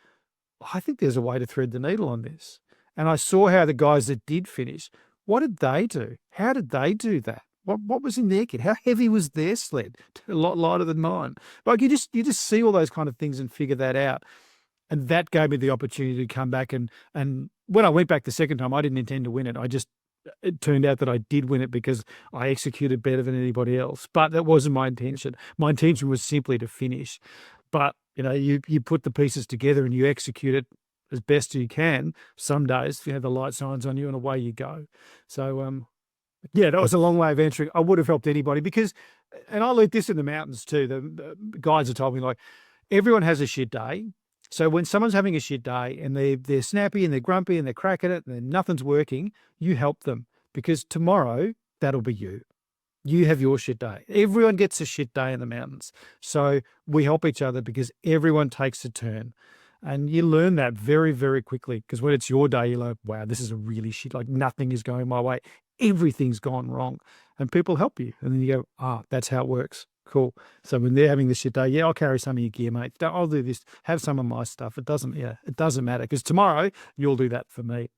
S2: I think there's a way to thread the needle on this. And I saw how the guys that did finish, what did they do? How did they do that? What was in their kit? How heavy was their sled? A lot lighter than mine. Like you just see all those kind of things and figure that out. And that gave me the opportunity to come back and when I went back the second time, I didn't intend to win it. It turned out that I did win it because I executed better than anybody else. But that wasn't my intention. My intention was simply to finish. But you put the pieces together and you execute it as best you can. Some days, the light shines on you and away you go. So yeah, that was a long way of answering. I would have helped anybody because, and I learned this in the mountains too. The guides have told me, like, everyone has a shit day. So when someone's having a shit day and they're snappy and they're grumpy and they're cracking it and nothing's working, you help them, because tomorrow that'll be you. You have your shit day. Everyone gets a shit day in the mountains. So we help each other because everyone takes a turn. And you learn that very, very quickly, because when it's your day, you're like, wow, this is a really shit. Like, nothing is going my way. Everything's gone wrong. And people help you. And then you go, that's how it works. Cool. So when they're having the shit day, yeah, I'll carry some of your gear, mate. I'll do this. Have some of my stuff. It doesn't matter, because tomorrow you'll do that for me.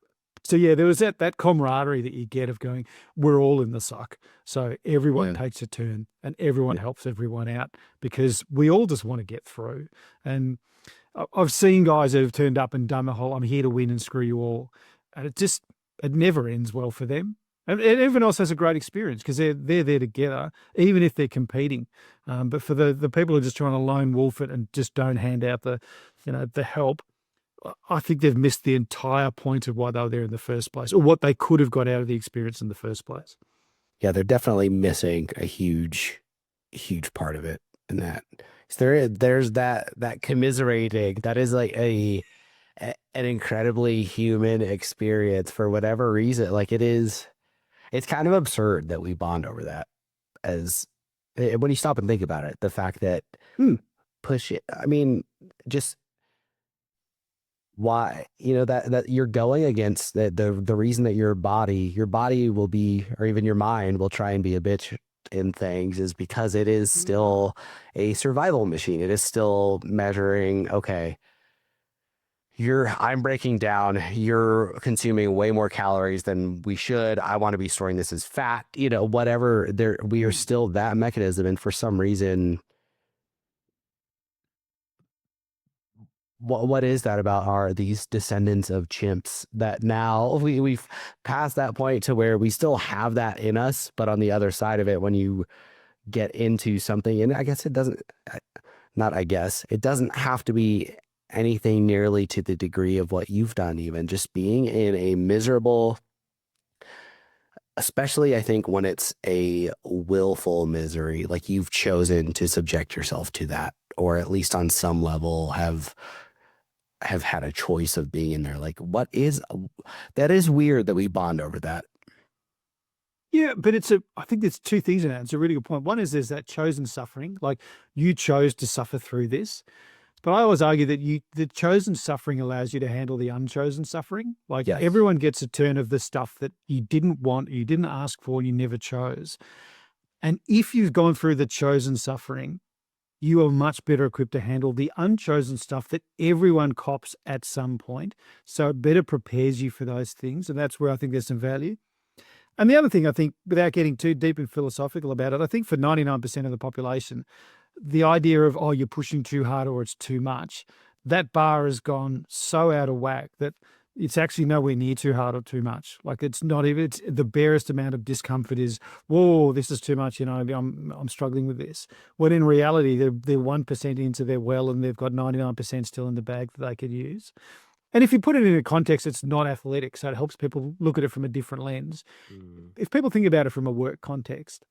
S2: So yeah, there was that camaraderie that you get of going, we're all in the suck. So everyone takes a turn and everyone helps everyone out, because we all just want to get through. And I've seen guys that have turned up and done the whole, I'm here to win and screw you all. And it never ends well for them. And everyone else has a great experience because they're there together, even if they're competing. But for the people who are just trying to lone wolf it and just don't hand out the help, I think they've missed the entire point of why they were there in the first place, or what they could have got out of the experience in the first place.
S1: Yeah, they're definitely missing a huge, huge part of it. In that, there's that commiserating. That is like an incredibly human experience for whatever reason. Like, it's kind of absurd that we bond over that. As when you stop and think about it, the fact that push it. I mean, just why, that you're going against the reason that your body will be, or even your mind will try and be a bitch in things, is because it is still a survival machine. It is still measuring, okay, I'm breaking down, you're consuming way more calories than we should. I want to be storing this as fat, whatever. We are still that mechanism. And for some reason, what is that about these descendants of chimps, that now we've passed that point to where we still have that in us, but on the other side of it, when you get into something, and I guess it doesn't, not I guess, it doesn't have to be anything nearly to the degree of what you've done, even just being in a miserable, especially I think when it's a willful misery, like you've chosen to subject yourself to that, or at least on some level have had a choice of being in there. Like, that is weird that we bond over that.
S2: Yeah, but I think there's two things in that. It's a really good point. One is there's that chosen suffering, like you chose to suffer through this. But I always argue that the chosen suffering allows you to handle the unchosen suffering. Like,
S1: Yes.
S2: everyone gets a turn of the stuff that you didn't want, you didn't ask for, you never chose. And if you've gone through the chosen suffering, you are much better equipped to handle the unchosen stuff that everyone cops at some point. So it better prepares you for those things. And that's where I think there's some value. And the other thing, I think, without getting too deep and philosophical about it, I think for 99% of the population, the idea of, you're pushing too hard or it's too much, that bar has gone so out of whack that it's actually nowhere near too hard or too much. Like, it's not even, it's the barest amount of discomfort is, whoa, this is too much, I'm struggling with this. When in reality, they're 1% into their well and they've got 99% still in the bag that they could use. And if you put it in a context, it's not athletic, so it helps people look at it from a different lens. If people think about it from a work context,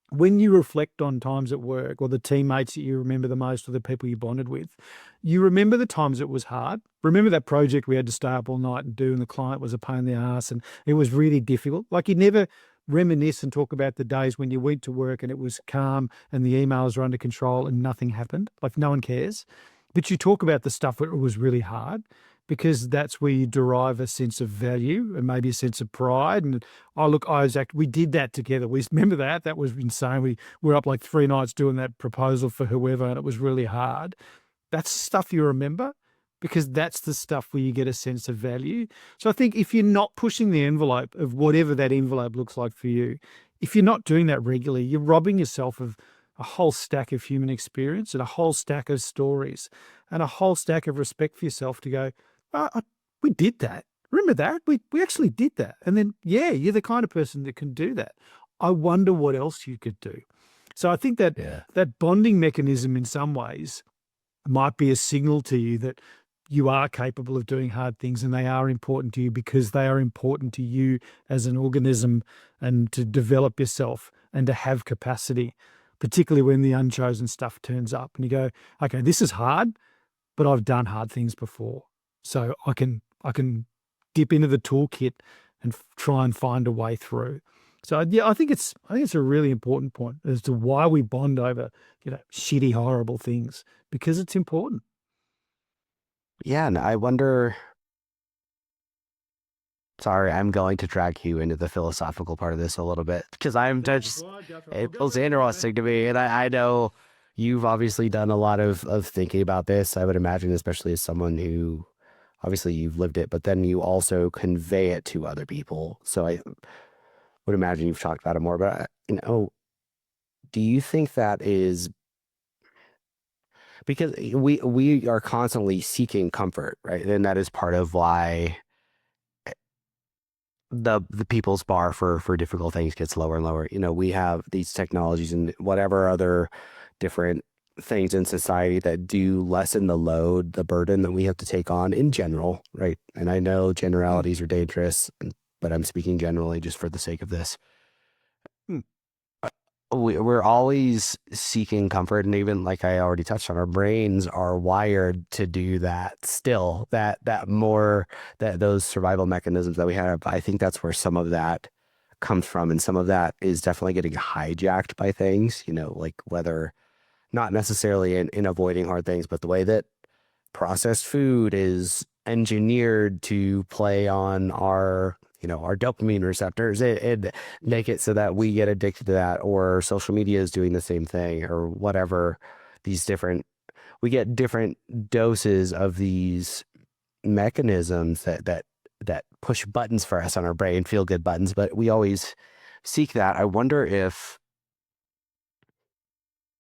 S2: when you reflect on times at work, or the teammates that you remember the most, or the people you bonded with, you remember the times it was hard. Remember that project we had to stay up all night and do, and the client was a pain in the ass and it was really difficult. Like, you never reminisce and talk about the days when you went to work and it was calm and the emails were under control and nothing happened. Like, no one cares. But you talk about the stuff where it was really hard, because that's where you derive a sense of value and maybe a sense of pride. And look, Isaac, we did that together. We remember that was insane. We were up like 3 nights doing that proposal for whoever, and it was really hard. That's stuff you remember, because that's the stuff where you get a sense of value. So I think if you're not pushing the envelope of whatever that envelope looks like for you, if you're not doing that regularly, you're robbing yourself of a whole stack of human experience and a whole stack of stories and a whole stack of respect for yourself to go, we did that. remember that? We actually did that. And then, yeah, you're the kind of person that can do that. I wonder what else you could do. So I think that
S1: Yeah.
S2: that bonding mechanism in some ways might be a signal to you that you are capable of doing hard things and they are important to you because they are important to you as an organism and to develop yourself and to have capacity, particularly when the unchosen stuff turns up and you go, okay, this is hard, but I've done hard things before. So I can dip into the toolkit and try and find a way through. So yeah, I think it's a really important point as to why we bond over, shitty, horrible things, because it's important.
S1: Yeah, and I wonder. Sorry, I'm going to drag you into the philosophical part of this a little bit because I'm just,
S2: Go for it.
S1: it
S2: I'll go
S1: feels
S2: wherever you want, man.
S1: interesting to me. And I know you've obviously done a lot of thinking about this. I would imagine, especially as someone who obviously you've lived it, but then you also convey it to other people. So I would imagine you've talked about it more. But, do you think that is because we are constantly seeking comfort, right? And that is part of why the people's bar for difficult things gets lower and lower. We have these technologies and whatever other different things in society that do lessen the load, the burden that we have to take on in general, right? And I know
S2: Mm,
S1: generalities are dangerous, but I'm speaking generally just for the sake of this.
S2: mm.
S1: We're always seeking comfort, and even like I already touched on, our brains are wired to do that still, that more, that those survival mechanisms that we have. I think that's where some of that comes from, and some of that is definitely getting hijacked by things, like whether not necessarily in avoiding hard things, but the way that processed food is engineered to play on our dopamine receptors and make it so that we get addicted to that, or social media is doing the same thing, or whatever. These different We get different doses of these mechanisms that push buttons for us on our brain, feel good buttons, but we always seek that. I wonder if,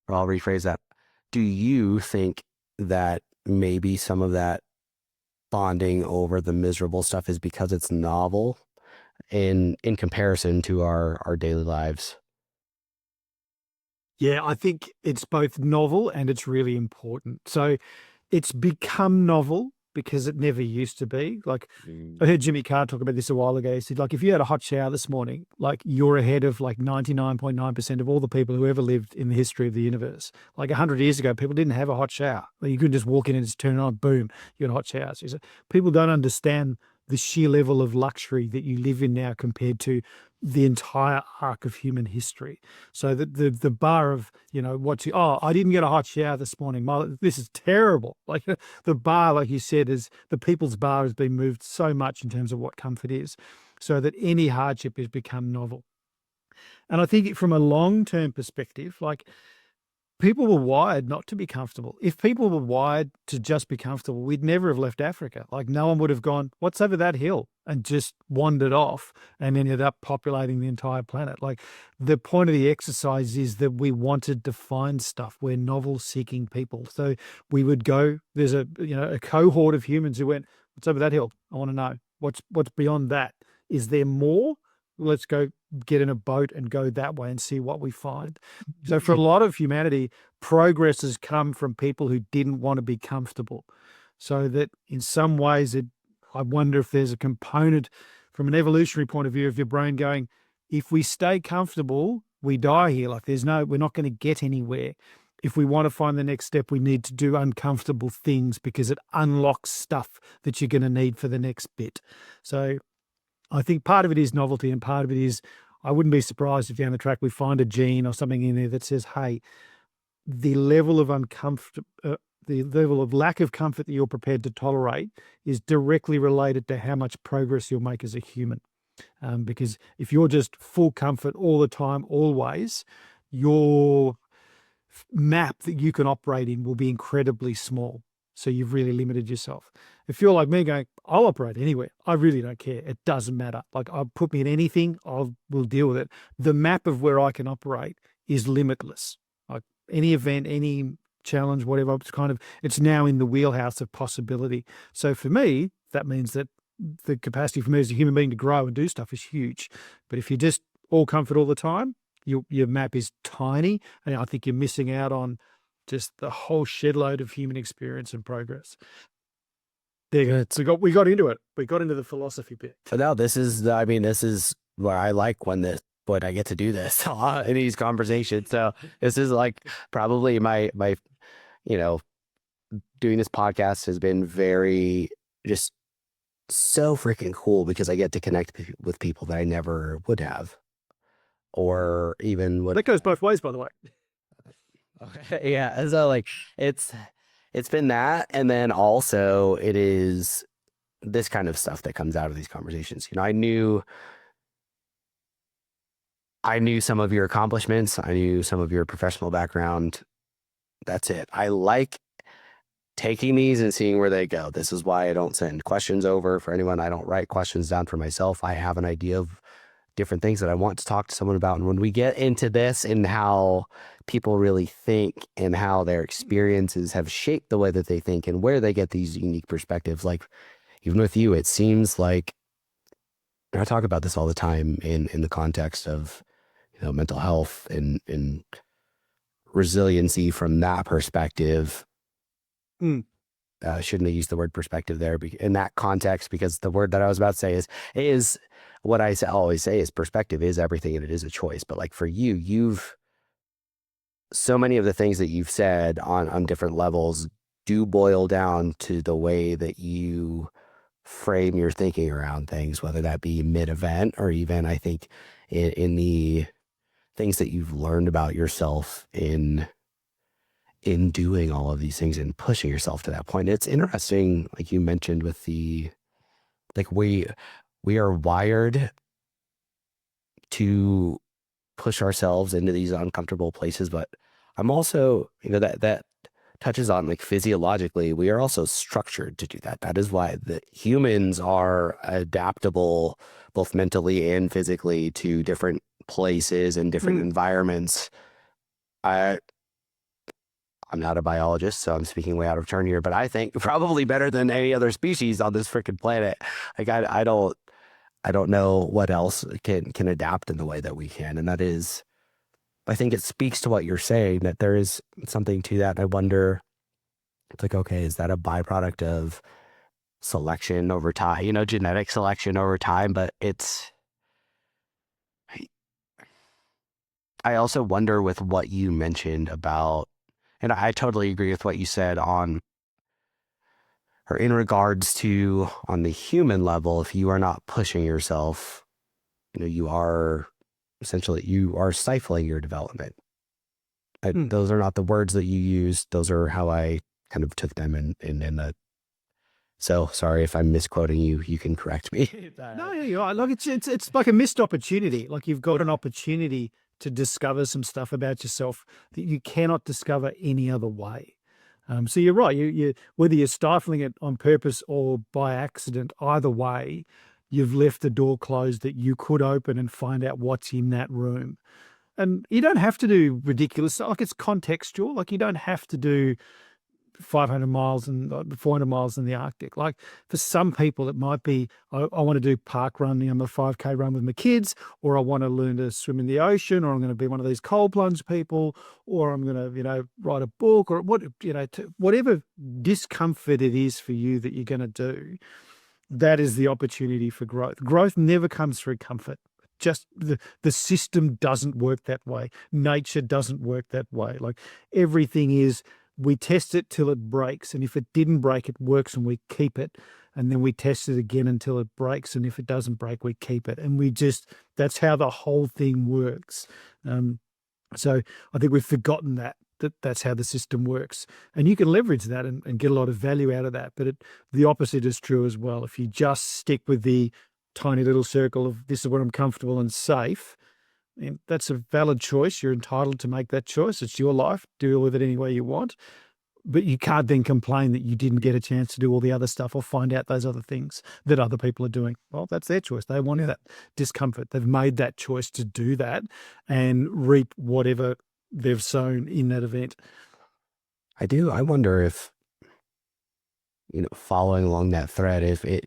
S1: or I'll rephrase that, do you think that maybe some of that bonding over the miserable stuff is because it's novel in comparison to our daily lives?
S2: Yeah, I think it's both novel and it's really important. So it's become novel because it never used to be. Like
S1: Mm.
S2: I heard Jimmy Carr talk about this a while ago. He said, like, if you had a hot shower this morning, like you're ahead of like 99.9% of all the people who ever lived in the history of the universe. Like 100 years ago, people didn't have a hot shower. Like, you couldn't just walk in and just turn it on, boom, you got a hot shower. So he said, people don't understand the sheer level of luxury that you live in now compared to the entire arc of human history. So the bar of, I didn't get a hot shower this morning. This is terrible. Like the bar, like you said, is the people's bar has been moved so much in terms of what comfort is, so that any hardship has become novel. And I think from a long-term perspective, like people were wired not to be comfortable. If people were wired to just be comfortable, we'd never have left Africa. Like no one would have gone, what's over that hill? And just wandered off and ended up populating the entire planet. Like the point of the exercise is that we wanted to find stuff. We're novel seeking people. So we would go, there's a cohort of humans who went, what's over that hill? I want to know what's beyond that. Is there more? Let's go get in a boat and go that way and see what we find. So for a lot of humanity, progress has come from people who didn't want to be comfortable. So that in some ways, I wonder if there's a component from an evolutionary point of view of your brain going, if we stay comfortable, we die here. Like we're not going to get anywhere. If we want to find the next step, we need to do uncomfortable things because it unlocks stuff that you're going to need for the next bit. So I think part of it is novelty and part of it is I wouldn't be surprised if down the track we find a gene or something in there that says, hey, the level of the level of lack of comfort that you're prepared to tolerate is directly related to how much progress you'll make as a human. Because if you're just full comfort all the time, always, your map that you can operate in will be incredibly small. So you've really limited yourself. If you're like me going, I'll operate anywhere. I really don't care. It doesn't matter. Like I'll put me in anything, we'll deal with it. The map of where I can operate is limitless. Like any event, any challenge, whatever, it's now in the wheelhouse of possibility. So for me, that means that the capacity for me as a human being to grow and do stuff is huge. But if you're just all comfort all the time, your map is tiny, and I think you're missing out on just the whole shed load of human experience and progress. There you go.
S1: Good.
S2: We got into it. We got into the philosophy bit.
S1: But no, I mean, this is where I like when I get to do this in these conversations. So this is like probably my, you know, doing this podcast has been very just so freaking cool because I get to connect with people that I never would have or even would.
S2: That goes both ways, by the way.
S1: Okay. Yeah. So like it's it's been that, and then also it is this kind of stuff that comes out of these conversations. I knew some of your accomplishments. I knew some of your professional background. That's it. I like taking these and seeing where they go. This is why I don't send questions over for anyone. I don't write questions down for myself. I have an idea of different things that I want to talk to someone about. And when we get into this and how people really think and how their experiences have shaped the way that they think and where they get these unique perspectives, like even with you, it seems like I talk about this all the time in the context of mental health and resiliency from that perspective.
S2: Mm.
S1: Shouldn't have used the word perspective there in that context, because the word that I was about to say is what I always say is perspective is everything and it is a choice. But like for you, you've so many of the things that you've said on different levels do boil down to the way that you frame your thinking around things, whether that be mid-event or even I think in the things that you've learned about yourself in doing all of these things and pushing yourself to that point. It's interesting, like you mentioned with like we are wired to push ourselves into these uncomfortable places, but I'm also, that touches on like physiologically, we are also structured to do that. That is why the humans are adaptable both mentally and physically to different places and different environments. I'm not a biologist, so I'm speaking way out of turn here, but I think probably better than any other species on this freaking planet. Like I don't know what else can adapt in the way that we can. And that is, I think it speaks to what you're saying, that there is something to that. I wonder, it's like, okay, is that a byproduct of selection over time, genetic selection over time? But I also wonder with what you mentioned about, and I totally agree with what you said on, or in regards to on the human level, if you are not pushing yourself, you are stifling your development. Those are not the words that you used. Those are how I kind of took them in the. So sorry if I'm misquoting you. You can correct me.
S2: No, you're right. Like it's like a missed opportunity. Like you've got an opportunity to discover some stuff about yourself that you cannot discover any other way. So you're right. You whether you're stifling it on purpose or by accident, either way, you've left the door closed that you could open and find out what's in that room. And you don't have to do ridiculous stuff. Like it's contextual. Like you don't have to do 500 miles and 400 miles in the Arctic. Like for some people, it might be, I want to do park run, a 5K run with my kids, or I want to learn to swim in the ocean, or I'm going to be one of these cold plunge people, or I'm going to, write a book, or whatever discomfort it is for you that you're going to do, that is the opportunity for growth. Growth never comes through comfort. Just the system doesn't work that way. Nature doesn't work that way. Like everything is, we test it till it breaks. And if it didn't break, it works and we keep it. And then we test it again until it breaks. And if it doesn't break, we keep it. And that's how the whole thing works. So I think we've forgotten that's how the system works. And you can leverage that and get a lot of value out of that. But the opposite is true as well. If you just stick with the tiny little circle of this is where I'm comfortable and safe, and that's a valid choice. You're entitled to make that choice. It's your life. Deal with it any way you want. But you can't then complain that you didn't get a chance to do all the other stuff or find out those other things that other people are doing. Well, that's their choice. They want that discomfort. They've made that choice to do that and reap whatever they've sown in that event.
S1: I do. I wonder if, following along that thread, if it,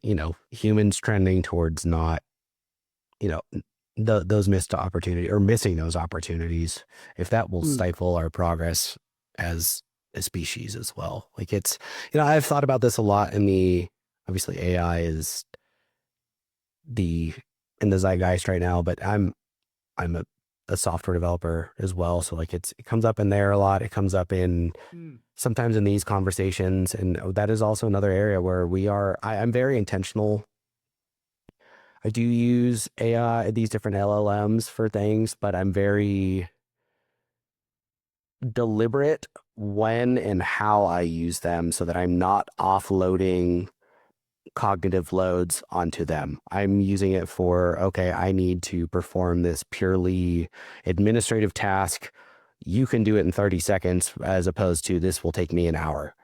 S1: humans trending towards not, you know, those missed opportunity or missing those opportunities, if that will
S2: Mm.
S1: stifle our progress as a species as well. Like it's, I've thought about this a lot obviously AI is the, in the zeitgeist right now, but I'm a software developer as well. So like it comes up in there a lot. It comes up in
S2: Mm.
S1: sometimes in these conversations. And that is also another area where I'm very intentional. I do use AI, these different LLMs for things, but I'm very deliberate when and how I use them so that I'm not offloading cognitive loads onto them. I'm using it for, okay, I need to perform this purely administrative task. You can do it in 30 seconds as opposed to this will take me an hour.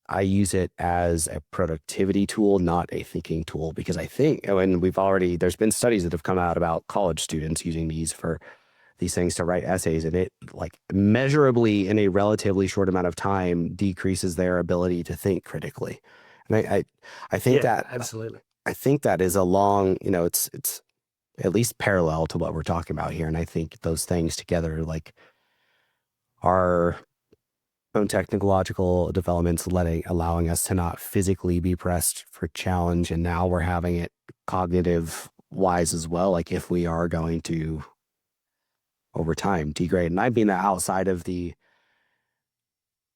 S1: I use it as a productivity tool, not a thinking tool, because I think, and there's been studies that have come out about college students using these things to write essays, and it like measurably in a relatively short amount of time decreases their ability to think critically. And I think
S2: Yeah,
S1: that
S2: absolutely.
S1: I think that is a long, it's at least parallel to what we're talking about here. And I think those things together, like our own technological developments allowing us to not physically be pressed for challenge. And now we're having it cognitive wise as well. Like if we are going to over time degrade. And I mean that outside of the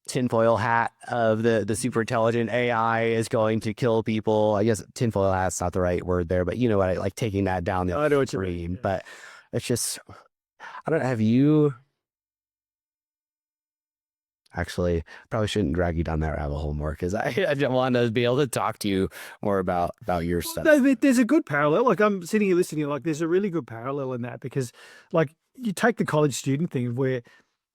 S1: tinfoil hat of the super intelligent AI is going to kill people. I guess tinfoil hat's not the right word there, but you know what? I like taking that down the
S2: I know what you mean.
S1: extreme.
S2: Yeah.
S1: But it's just, I don't know. Have you actually probably shouldn't drag you down that rabbit hole more because I just want to be able to talk to you more about your
S2: Well,
S1: stuff.
S2: no, there's a good parallel. Like I'm sitting here listening, like there's a really good parallel in that because, like, you take the college student thing where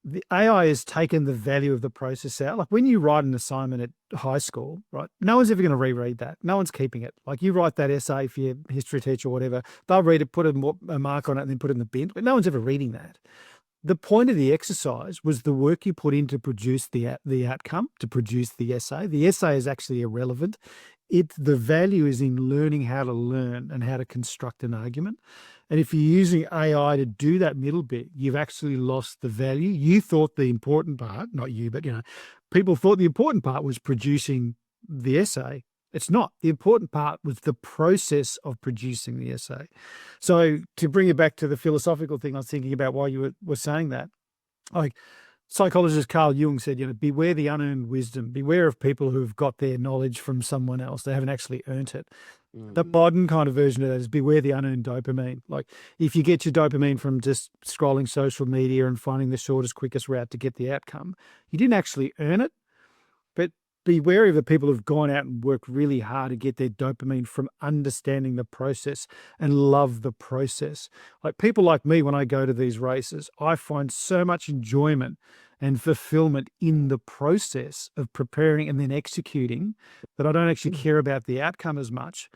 S2: the AI has taken the value of the process out. Like when you write an assignment at high school, right? No one's ever going to reread that. No one's keeping it. Like you write that essay for your history teacher or whatever, they'll read it, put a mark on it, and then put it in the bin. But no one's ever reading that. The point of the exercise was the work you put in to produce the outcome, to produce the essay. The essay is actually irrelevant. The value is in learning how to learn and how to construct an argument. And if you're using AI to do that middle bit, you've actually lost the value. You thought the important part, not you, but people thought the important part was producing the essay. It's not. The important part was the process of producing the essay. So to bring it back to the philosophical thing, I was thinking about why you were saying that. Like psychologist Carl Jung said, beware the unearned wisdom, beware of people who've got their knowledge from someone else. They haven't actually earned it. The modern kind of version of that is beware the unearned dopamine. Like if you get your dopamine from just scrolling social media and finding the shortest, quickest route to get the outcome, you didn't actually earn it. But be wary of the people who've gone out and worked really hard to get their dopamine from understanding the process and love the process. Like people like me, when I go to these races, I find so much enjoyment and fulfillment in the process of preparing and then executing that I don't actually care about the outcome as much.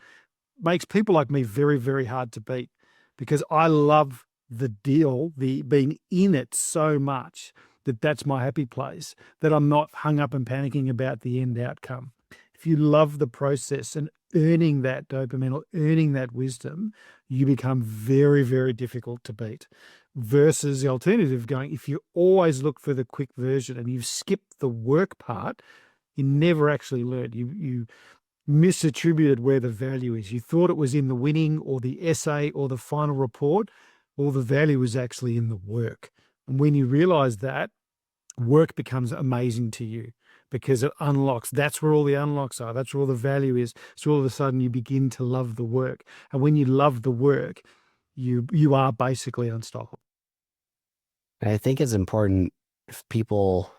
S2: Makes people like me very, very hard to beat because I love the deal, the being in it so much that's my happy place, that I'm not hung up and panicking about the end outcome. If you love the process and earning that dopamine or earning that wisdom, you become very, very difficult to beat. Versus the alternative going, if you always look for the quick version and you've skipped the work part, you never actually learn. You misattributed where the value is. You thought it was in the winning or the essay or the final report. All the value is actually in the work. And when you realize that, work becomes amazing to you because it unlocks. That's where all the unlocks are. That's where all the value is. So all of a sudden you begin to love the work. And when you love the work, you are basically unstoppable.
S1: And I think it's important if people,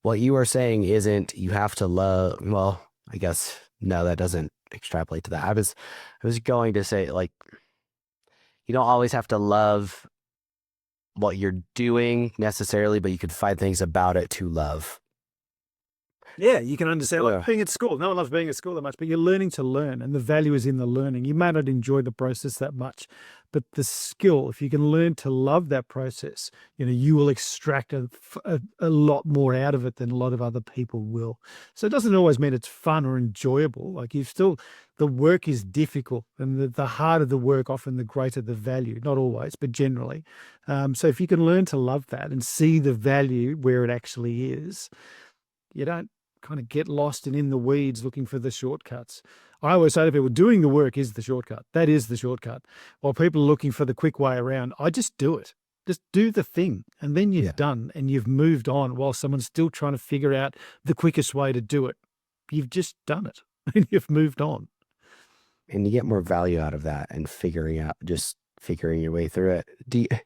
S1: what you are saying isn't you have to love, well, I guess, no, that doesn't extrapolate to that. I was going to say, like, you don't always have to love what you're doing necessarily, but you could find things about it to love.
S2: Yeah, you can understand like
S1: Yeah.
S2: being at school. No one loves being at school that much, but you're learning to learn, and the value is in the learning. You may not enjoy the process that much, but the skill, if you can learn to love that process, you will extract a lot more out of it than a lot of other people will. So it doesn't always mean it's fun or enjoyable. Like you still, the work is difficult, and the harder the work, often the greater the value. Not always, but generally. So if you can learn to love that and see the value where it actually is, you don't kind of get lost and in the weeds looking for the shortcuts. I always say to people, doing the work is the shortcut. That is the shortcut. While people are looking for the quick way around, I just do it. Just do the thing. And then you're
S1: Yeah.
S2: done and you've moved on while someone's still trying to figure out the quickest way to do it. You've just done it and you've moved on.
S1: And you get more value out of that and just figuring your way through it.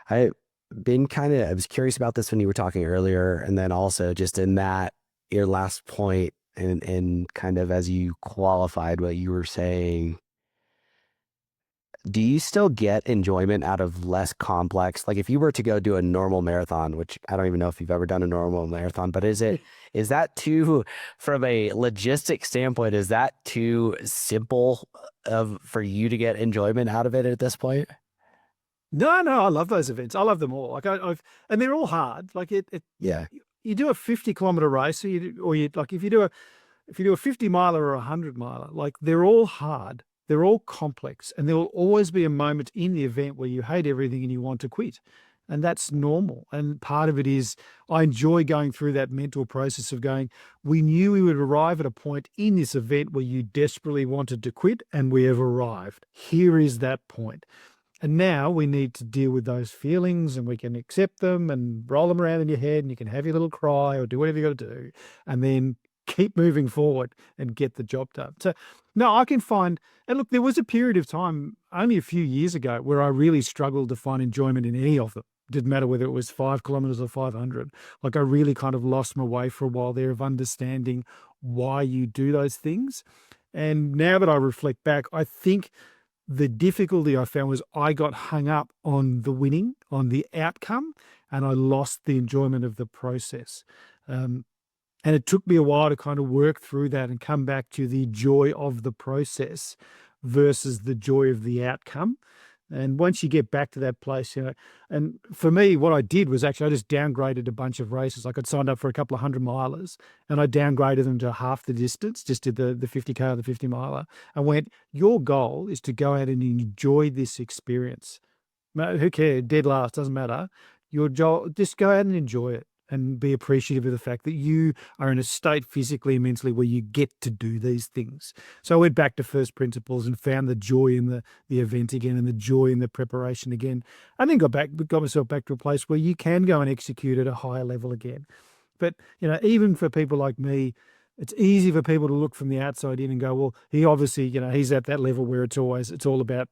S1: I I was curious about this when you were talking earlier, and then also just in that your last point and kind of as you qualified what you were saying, do you still get enjoyment out of less complex? Like if you were to go do a normal marathon, which I don't even know if you've ever done a normal marathon, but is that too, from a logistic standpoint, is that too simple of for you to get enjoyment out of it at this point?
S2: No, no, I love those events. I love them all. Like and they're all hard. Like
S1: Yeah.
S2: you do a 50-kilometer race, or you like if you do a 50 miler or a 100 miler, like they're all hard, they're all complex, and there will always be a moment in the event where you hate everything and you want to quit. And that's normal. And part of it is I enjoy going through that mental process of going, we knew we would arrive at a point in this event where you desperately wanted to quit, and we have arrived. Here is that point. And now we need to deal with those feelings, and we can accept them and roll them around in your head, and you can have your little cry or do whatever you got to do, and then keep moving forward and get the job done. So no, I can find, and look, there was a period of time only a few years ago where I really struggled to find enjoyment in any of them. Didn't matter whether it was 5 kilometers or 500. Like I really kind of lost my way for a while there of understanding why you do those things. And now that I reflect back, I think the difficulty I found was I got hung up on the winning, on the outcome, and I lost the enjoyment of the process. Um, and it took me a while to kind of work through that and come back to the joy of the process versus the joy of the outcome. And once you get back to that place, and for me, what I did was actually I just downgraded a bunch of races. Like I'd signed up for a couple of 100 milers and I downgraded them to half the distance, just did the 50K or the 50 miler. I went, your goal is to go out and enjoy this experience. Who cares? Dead last, doesn't matter. Your job, just go out and enjoy it and be appreciative of the fact that you are in a state physically and mentally where you get to do these things. So I went back to first principles and found the joy in the event again and the joy in the preparation again. And then got myself back to a place where you can go and execute at a higher level again. But, even for people like me, it's easy for people to look from the outside in and go, well, he obviously, he's at that level where it's all about,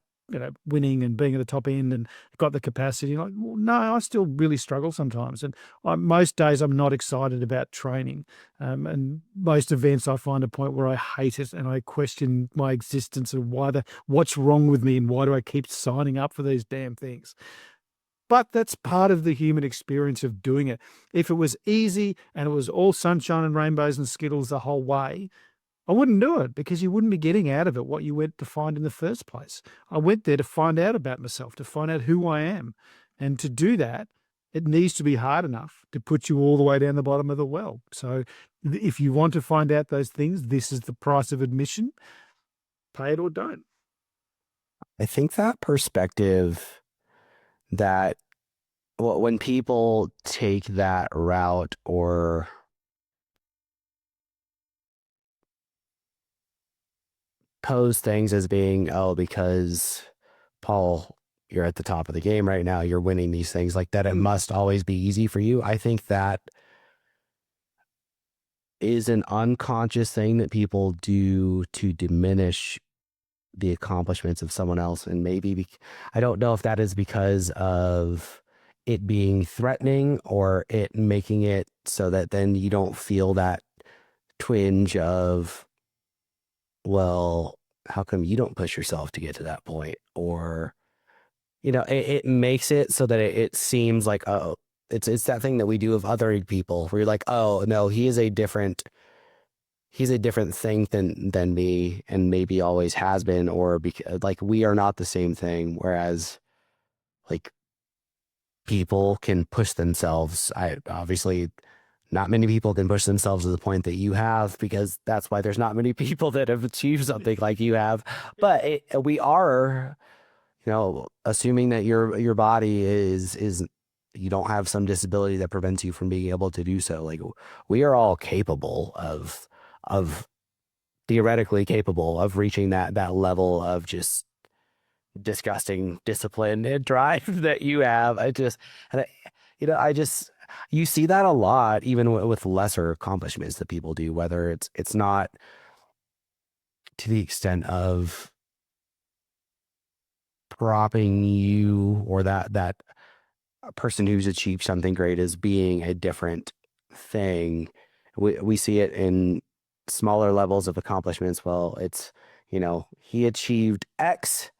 S2: winning and being at the top end and got the capacity. Like, well, no, I still really struggle sometimes. And most days I'm not excited about training. And most events I find a point where I hate it and I question my existence and what's wrong with me and why do I keep signing up for these damn things? But that's part of the human experience of doing it. If it was easy and it was all sunshine and rainbows and skittles the whole way, I wouldn't do it because you wouldn't be getting out of it what you went to find in the first place. I went there to find out about myself, to find out who I am. And to do that, it needs to be hard enough to put you all the way down the bottom of the well. So if you want to find out those things, this is the price of admission. Pay it or don't.
S1: I think that perspective that when people take that route or pose things as being, oh, because Paul, you're at the top of the game right now, you're winning these things, like that, it
S2: Mm.
S1: must always be easy for you. I think that is an unconscious thing that people do to diminish the accomplishments of someone else. And I don't know if that is because of it being threatening or it making it so that then you don't feel that twinge of, well, how come you don't push yourself to get to that point? Or, it makes it so that it seems like, oh, it's that thing that we do of other people where you're like, oh, no, he is a different he's a different thing than me, and maybe always has been, or because like we are not the same thing. Whereas like people can push themselves. I obviously not many people can push themselves to the point that you have, because that's why there's not many people that have achieved something like you have. But we are, assuming that your body is you don't have some disability that prevents you from being able to do so. Like we are all capable of theoretically capable of reaching that level of just disgusting discipline and drive that you have. And I, I just, you see that a lot, even with lesser accomplishments that people do, whether it's not to the extent of propping you, or that a person who's achieved something great as being a different thing. We see it in smaller levels of accomplishments. Well, it's, he achieved X,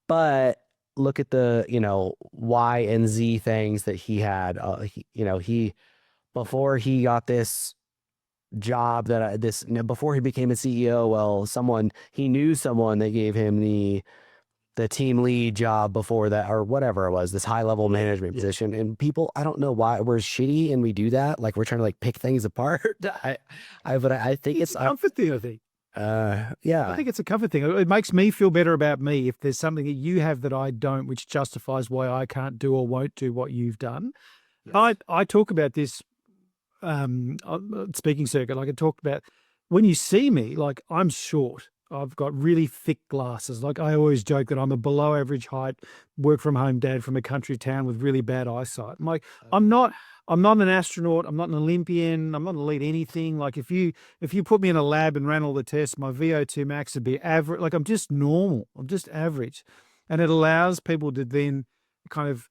S1: but look at the, Y and Z things that he had. He before he got this job that before he became a CEO, well, he knew someone that gave him the team lead job before that, or whatever it was, this high level management position. And people, I don't know why we're shitty and we do that. Like we're trying to like pick things apart. But I think
S2: It's a comfort thing, I think.
S1: Yeah.
S2: I think it's a comfort thing. It makes me feel better about me if there's something that you have that I don't, which justifies why I can't do or won't do what you've done. Yes. I talk about this speaking circuit. Like I talked about, when you see me, like I'm short. I've got really thick glasses. Like I always joke that I'm a below average height, work from home dad from a country town with really bad eyesight. I'm like, I'm not an astronaut. I'm not an Olympian. I'm not an elite anything. Like if you put me in a lab and ran all the tests, my VO2 max would be average. Like I'm just normal. I'm just average. And it allows people to then kind of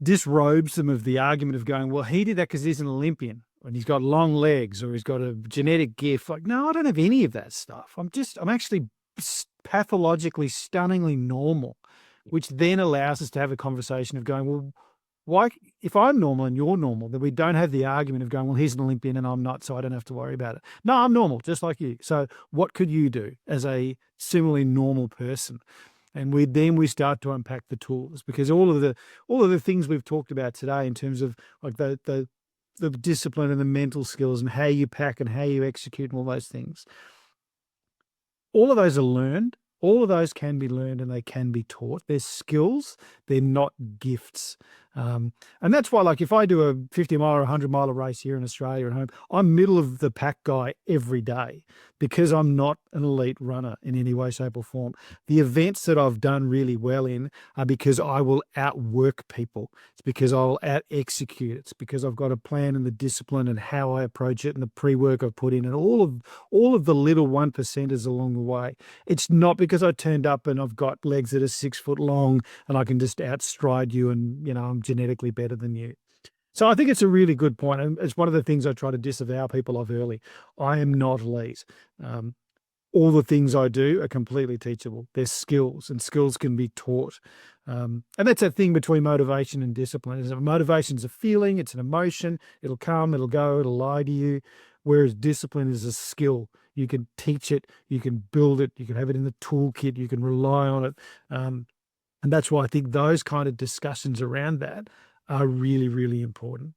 S2: disrobes them of the argument of going, well, he did that because he's an Olympian and he's got long legs or he's got a genetic gift. Like, no, I don't have any of that stuff. I'm actually pathologically, stunningly normal, which then allows us to have a conversation of going, well, why, if I'm normal and you're normal, then we don't have the argument of going, well, he's an Olympian and I'm not, so I don't have to worry about it. No, I'm normal, just like you. So what could you do as a similarly normal person? And we start to unpack the tools, because all of the things we've talked about today in terms of like the discipline and the mental skills and how you pack and how you execute and all those things, all of those are learned. All of those can be learned and they can be taught. They're skills. They're not gifts. And that's why, like, if I do a 50-mile or 100-mile race here in Australia at home, I'm middle of the pack guy every day, because I'm not an elite runner in any way, shape, or form. The events that I've done really well in are because I will outwork people. It's because I'll out execute. It's because I've got a plan and the discipline and how I approach it and the pre-work I've put in and all of the little 1%ers along the way. It's not because I turned up and I've got legs that are 6 foot long and I can just outstride you and, I'm genetically better than you. So I think it's a really good point. And it's one of the things I try to disavow people of early. I am not elite. All the things I do are completely teachable. They're skills, and skills can be taught. And that's that thing between motivation and discipline. Motivation is a feeling, it's an emotion. It'll come, it'll go, it'll lie to you. Whereas discipline is a skill. You can teach it, you can build it, you can have it in the toolkit, you can rely on it. And that's why I think those kind of discussions around that are really, really important.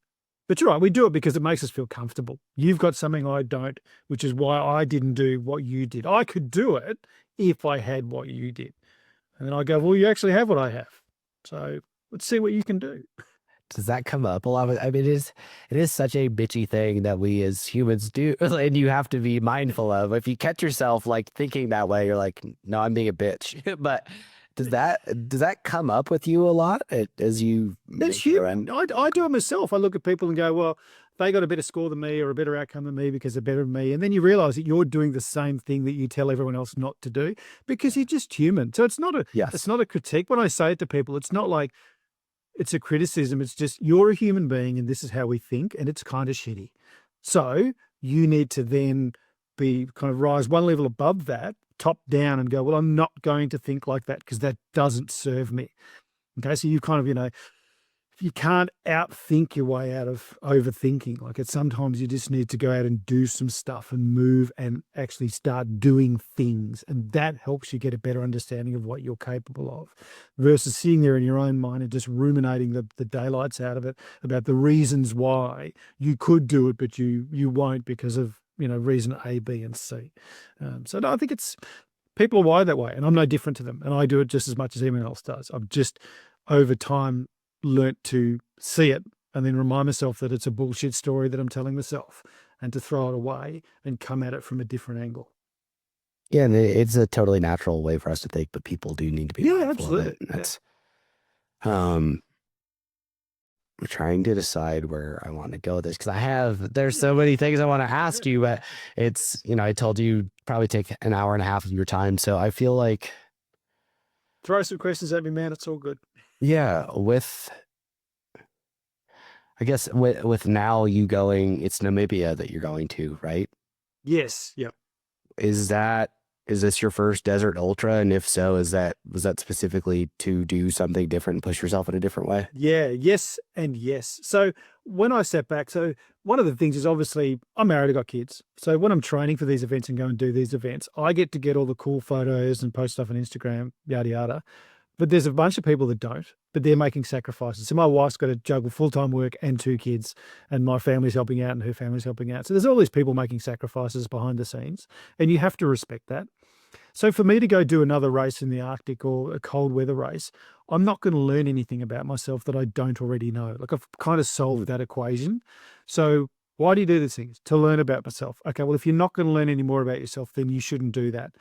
S2: But you're right, we do it because it makes us feel comfortable. You've got something I don't, which is why I didn't do what you did. I could do it if I had what you did. And then I go, well, you actually have what I have. So let's see what you can do.
S1: Does that come up a lot? I mean, it is such a bitchy thing that we as humans do, and you have to be mindful of. If you catch yourself like thinking that way, you're like, no, I'm being a bitch. But does that come up with you a lot as you?
S2: That's human. I do it myself. I look at people and go, well, they got a better score than me or a better outcome than me because they're better than me. And then you realize that you're doing the same thing that you tell everyone else not to do, because you're just human. So it's not a critique. When I say it to people, it's not like it's a criticism. It's just, you're a human being and this is how we think, and it's kind of shitty. So you need to then be kind of rise one level above that, top down, and go, well, I'm not going to think like that because that doesn't serve me. Okay. So you kind of, you can't outthink your way out of overthinking. Like it's sometimes you just need to go out and do some stuff and move and actually start doing things. And that helps you get a better understanding of what you're capable of versus sitting there in your own mind and just ruminating the daylights out of it about the reasons why you could do it, but you won't because of, reason A, B, and C. So no, I think it's people are wired that way, and I'm no different to them. And I do it just as much as anyone else does. I've just over time learnt to see it and then remind myself that it's a bullshit story that I'm telling myself and to throw it away and come at it from a different angle.
S1: Yeah, and it's a totally natural way for us to think, but people do need to be
S2: Yeah,
S1: mindful of it.
S2: absolutely.
S1: And
S2: Yeah.
S1: that's um I'm trying to decide where I want to go with this because there's so many things I want to ask you, but it's, I told you probably take an hour and a half of your time. So I feel like,
S2: Throw some questions at me, man. It's all good.
S1: yeah, I guess with now you going, it's Namibia that you're going to, right?
S2: Yes. Yep.
S1: Is that, is this your first desert ultra? And if so, was that specifically to do something different and push yourself in a different way?
S2: Yeah. Yes. And yes. So when I step back, so one of the things is obviously I'm married, I got kids. So when I'm training for these events and go and do these events, I get to get all the cool photos and post stuff on Instagram, yada, yada. But there's a bunch of people that don't, but they're making sacrifices. So my wife's got to juggle full-time work and two kids, and my family's helping out and her family's helping out. So there's all these people making sacrifices behind the scenes, and you have to respect that. So for me to go do another race in the Arctic or a cold weather race, I'm not going to learn anything about myself that I don't already know. Like I've kind of solved that equation. So why do you do these things? To learn about myself. Okay, well, if you're not going to learn any more about yourself, then you shouldn't do that.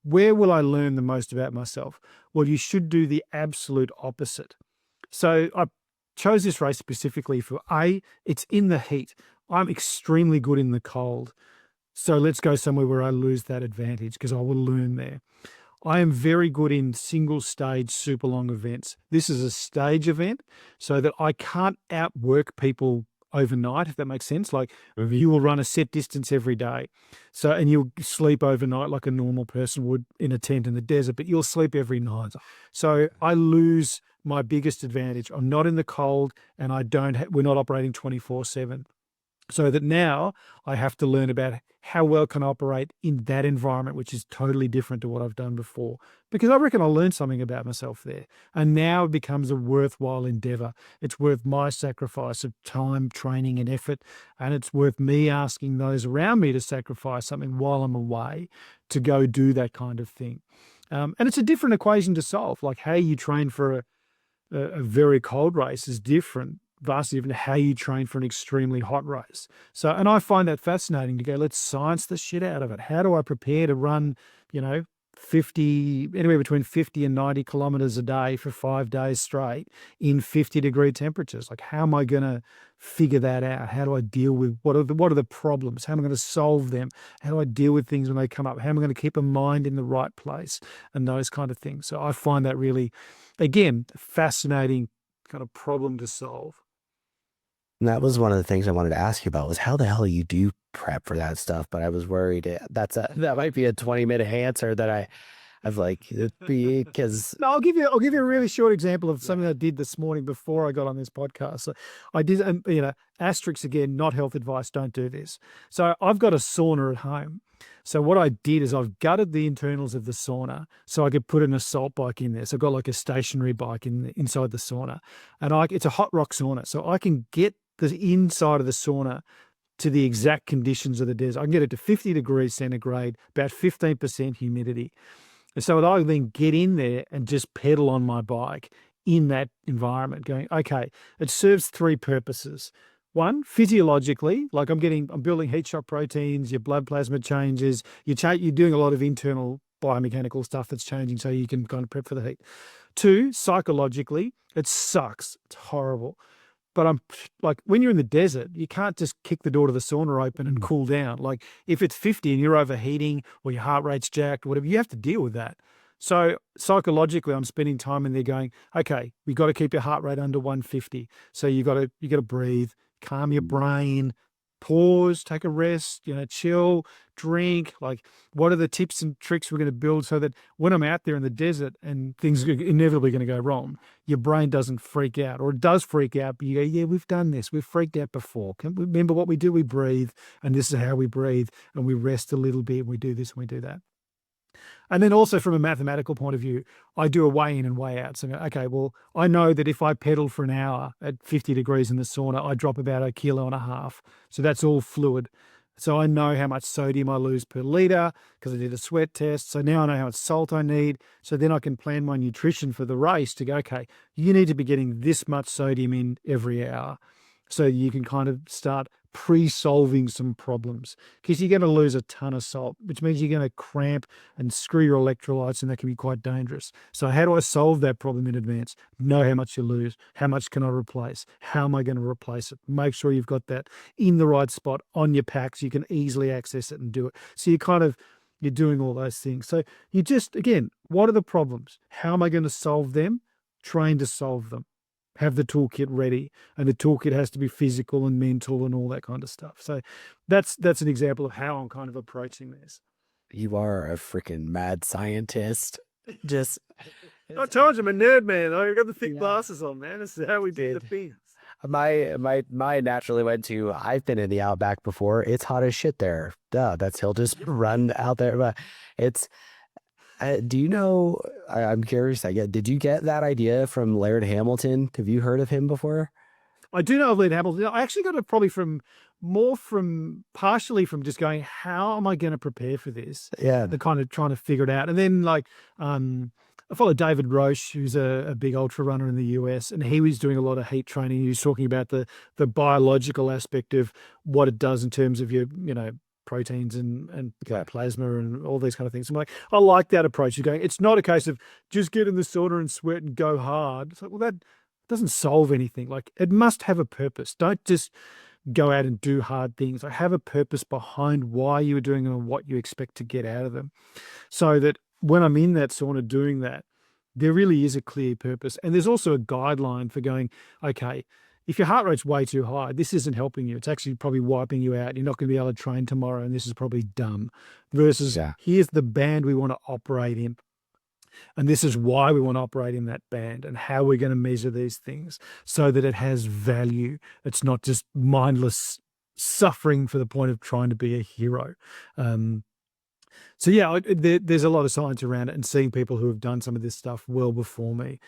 S2: Where will I learn the most about myself? Well, you should do the absolute opposite. So I chose this race specifically for it's in the heat. I'm extremely good in the cold. So let's go somewhere where I lose that advantage because I will learn there. I am very good in single stage, super long events. This is a stage event so that I can't outwork people overnight, if that makes sense. Like you will run a set distance every day. So, and you'll sleep overnight like a normal person would in a tent in the desert, but you'll sleep every night. So I lose my biggest advantage. I'm not in the cold and we're not operating 24/7. So that now I have to learn about how well can I operate in that environment, which is totally different to what I've done before. Because I reckon I learned something about myself there. And now it becomes a worthwhile endeavor. It's worth my sacrifice of time, training, and effort. And it's worth me asking those around me to sacrifice something while I'm away to go do that kind of thing. And it's a different equation to solve. Like how you train for a very cold race is different, vastly different to how you train for an extremely hot race. So, and I find that fascinating to go, let's science the shit out of it. How do I prepare to run, 50, anywhere between 50 and 90 kilometers a day for 5 days straight in 50-degree temperatures? Like, how am I going to figure that out? How do I deal with what are the problems? How am I going to solve them? How do I deal with things when they come up? How am I going to keep a mind in the right place and those kind of things? So I find that really, again, fascinating kind of problem to solve.
S1: And that was one of the things I wanted to ask you about was how the hell you do prep for that stuff. But I was worried that might be a 20-minute answer that I've like, it'd be because,
S2: No, I'll give you a really short example of something I did this morning before I got on this podcast. So I did, asterisks again, not health advice. Don't do this. So I've got a sauna at home. So what I did is I've gutted the internals of the sauna so I could put an assault bike in there. So I've got like a stationary bike inside the sauna, and it's a hot rock sauna, so I can get the inside of the sauna to the exact conditions of the desert. I can get it to 50 degrees centigrade, about 15% humidity. And so I then get in there and just pedal on my bike in that environment going, okay, it serves three purposes. One, physiologically, like I'm building heat shock proteins, your blood plasma changes, you're doing a lot of internal biomechanical stuff that's changing so you can kind of prep for the heat. Two, psychologically, it sucks. It's horrible. But I'm like, when you're in the desert, you can't just kick the door to the sauna open and cool down. Like if it's 50 and you're overheating or your heart rate's jacked, whatever, you have to deal with that. So psychologically, I'm spending time in there going, okay, we got to keep your heart rate under 150. So you got to breathe, calm your brain, pause, take a rest, chill, drink. Like, what are the tips and tricks we're going to build so that when I'm out there in the desert and things are inevitably going to go wrong, your brain doesn't freak out, or it does freak out, but you go, yeah, we've done this. We've freaked out before. Can we remember what we do? We breathe, and this is how we breathe, and we rest a little bit, and we do this and we do that. And then also from a mathematical point of view, I do a weigh in and weigh out. So, okay, well, I know that if I pedal for an hour at 50 degrees in the sauna, I drop about 1.5 kilos. So that's all fluid. So I know how much sodium I lose per liter because I did a sweat test. So now I know how much salt I need. So then I can plan my nutrition for the race to go, okay, you need to be getting this much sodium in every hour. So you can kind of start pre-solving some problems, because you're going to lose a ton of salt, which means you're going to cramp and screw your electrolytes, and that can be quite dangerous. So how do I solve that problem in advance? Know how much you lose. How much can I replace? How am I going to replace it? Make sure you've got that in the right spot on your pack so you can easily access it and do it. So you're doing all those things. So you just, again, what are the problems? How am I going to solve them? Train to solve them. Have the toolkit ready, and the toolkit has to be physical and mental and all that kind of stuff. So that's an example of how I'm kind of approaching this.
S1: You are a freaking mad scientist. Just
S2: I told you I'm a nerd, man. I got the thick glasses on, man. This is how we do the things.
S1: my mind naturally went to, I've been in the outback before. It's hot as shit there. Duh, he'll just run out there. But it's do you know, I'm curious, did you get that idea from Laird Hamilton? Have you heard of him before?
S2: I do know of Laird Hamilton. I actually got it probably partially from just going, how am I going to prepare for this?
S1: Yeah.
S2: The kind of trying to figure it out. And then I follow David Roche, who's a big ultra runner in the US, and he was doing a lot of heat training. He was talking about the biological aspect of what it does in terms of your, proteins and plasma and all these kind of things. I'm like, I like that approach. You're going, it's not a case of just get in the sauna and sweat and go hard. It's like, well, that doesn't solve anything. Like, it must have a purpose. Don't just go out and do hard things. I have a purpose behind why you are doing them and what you expect to get out of them. So that when I'm in that sauna doing that, there really is a clear purpose. And there's also a guideline for going, okay, if your heart rate's way too high, this isn't helping you. It's actually probably wiping you out. You're not going to be able to train tomorrow, and this is probably dumb. Versus, here's the band we want to operate in. And this is why we want to operate in that band, and how we're going to measure these things so that it has value. It's not just mindless suffering for the point of trying to be a hero. So yeah, there's a lot of science around it, and seeing people who have done some of this stuff well before me.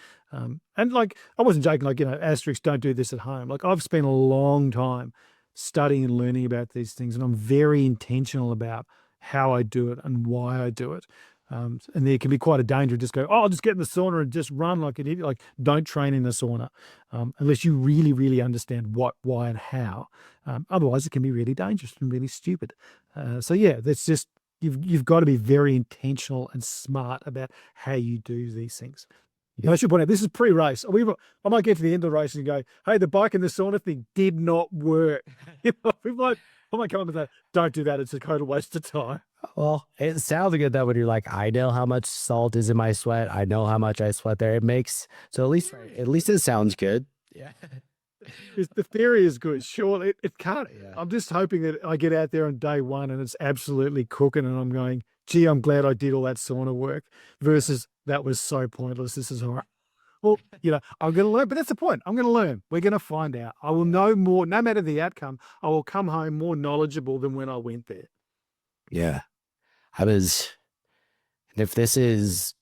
S2: And like, I wasn't joking, like, asterisk, don't do this at home. Like, I've spent a long time studying and learning about these things, and I'm very intentional about how I do it and why I do it. And there can be quite a danger to just go, oh, I'll just get in the sauna and just run like an idiot. Like, don't train in the sauna unless you really, really understand what, why, and how. Otherwise, it can be really dangerous and really stupid. So yeah, that's just, you've got to be very intentional and smart about how you do these things. I should point out, this is pre-race. I might get to the end of the race and go, hey, the bike and the sauna thing did not work. I might come up with that. Don't do that. It's a total waste of time.
S1: Well, it sounds good that when you're like, I know how much salt is in my sweat. I know how much I sweat there. It makes, so at least it sounds good. Yeah.
S2: The theory is good. Sure, it can't. Yeah. I'm just hoping that I get out there on day one and it's absolutely cooking, and I'm going, gee, I'm glad I did all that sauna work, versus that was so pointless. This is all right. Well, I'm going to learn, but that's the point. I'm going to learn. We're going to find out. I will know more, no matter the outcome. I will come home more knowledgeable than when I went there.
S1: Yeah. And if this is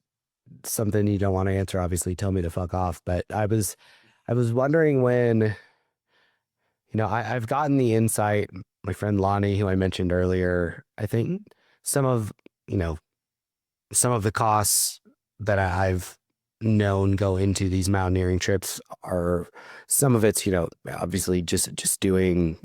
S1: something you don't want to answer, obviously tell me to fuck off. But I was wondering when, I've gotten the insight, my friend Lonnie, who I mentioned earlier, I think some of the costs that I've known go into these mountaineering trips are, some of it's, obviously just doing,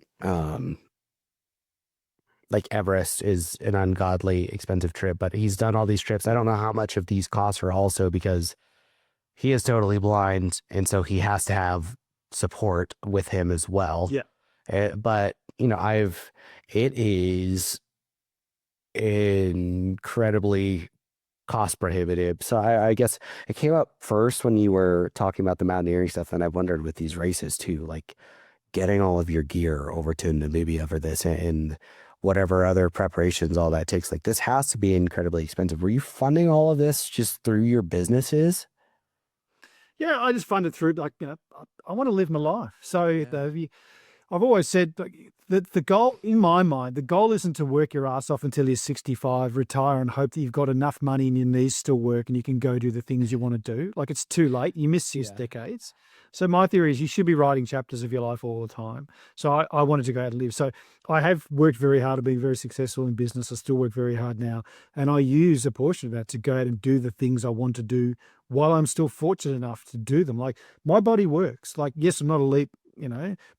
S1: like Everest is an ungodly expensive trip, but he's done all these trips. I don't know how much of these costs are also because he is totally blind, and so he has to have support with him as well.
S2: Yeah.
S1: But it is incredibly cost prohibitive. So I guess it came up first when you were talking about the mountaineering stuff, and I wondered with these races too, like, getting all of your gear over to Namibia for this and whatever other preparations all that takes. Like this has to be incredibly expensive. Were you funding all of this just through your businesses?
S2: Yeah, I just funded through like, I want to live my life. So
S1: Yeah.
S2: I've always said like, the goal in my mind, the goal isn't to work your ass off until you're 65, retire and hope that you've got enough money and your knees still work and you can go do the things you want to do. Like it's too late. You miss six
S1: Yeah.
S2: decades. So my theory is you should be writing chapters of your life all the time. So I wanted to go out and live. So I have worked very hard to be very successful in business. I still work very hard now. And I use a portion of that to go out and do the things I want to do while I'm still fortunate enough to do them. Like my body works. Like, yes, I'm not elite,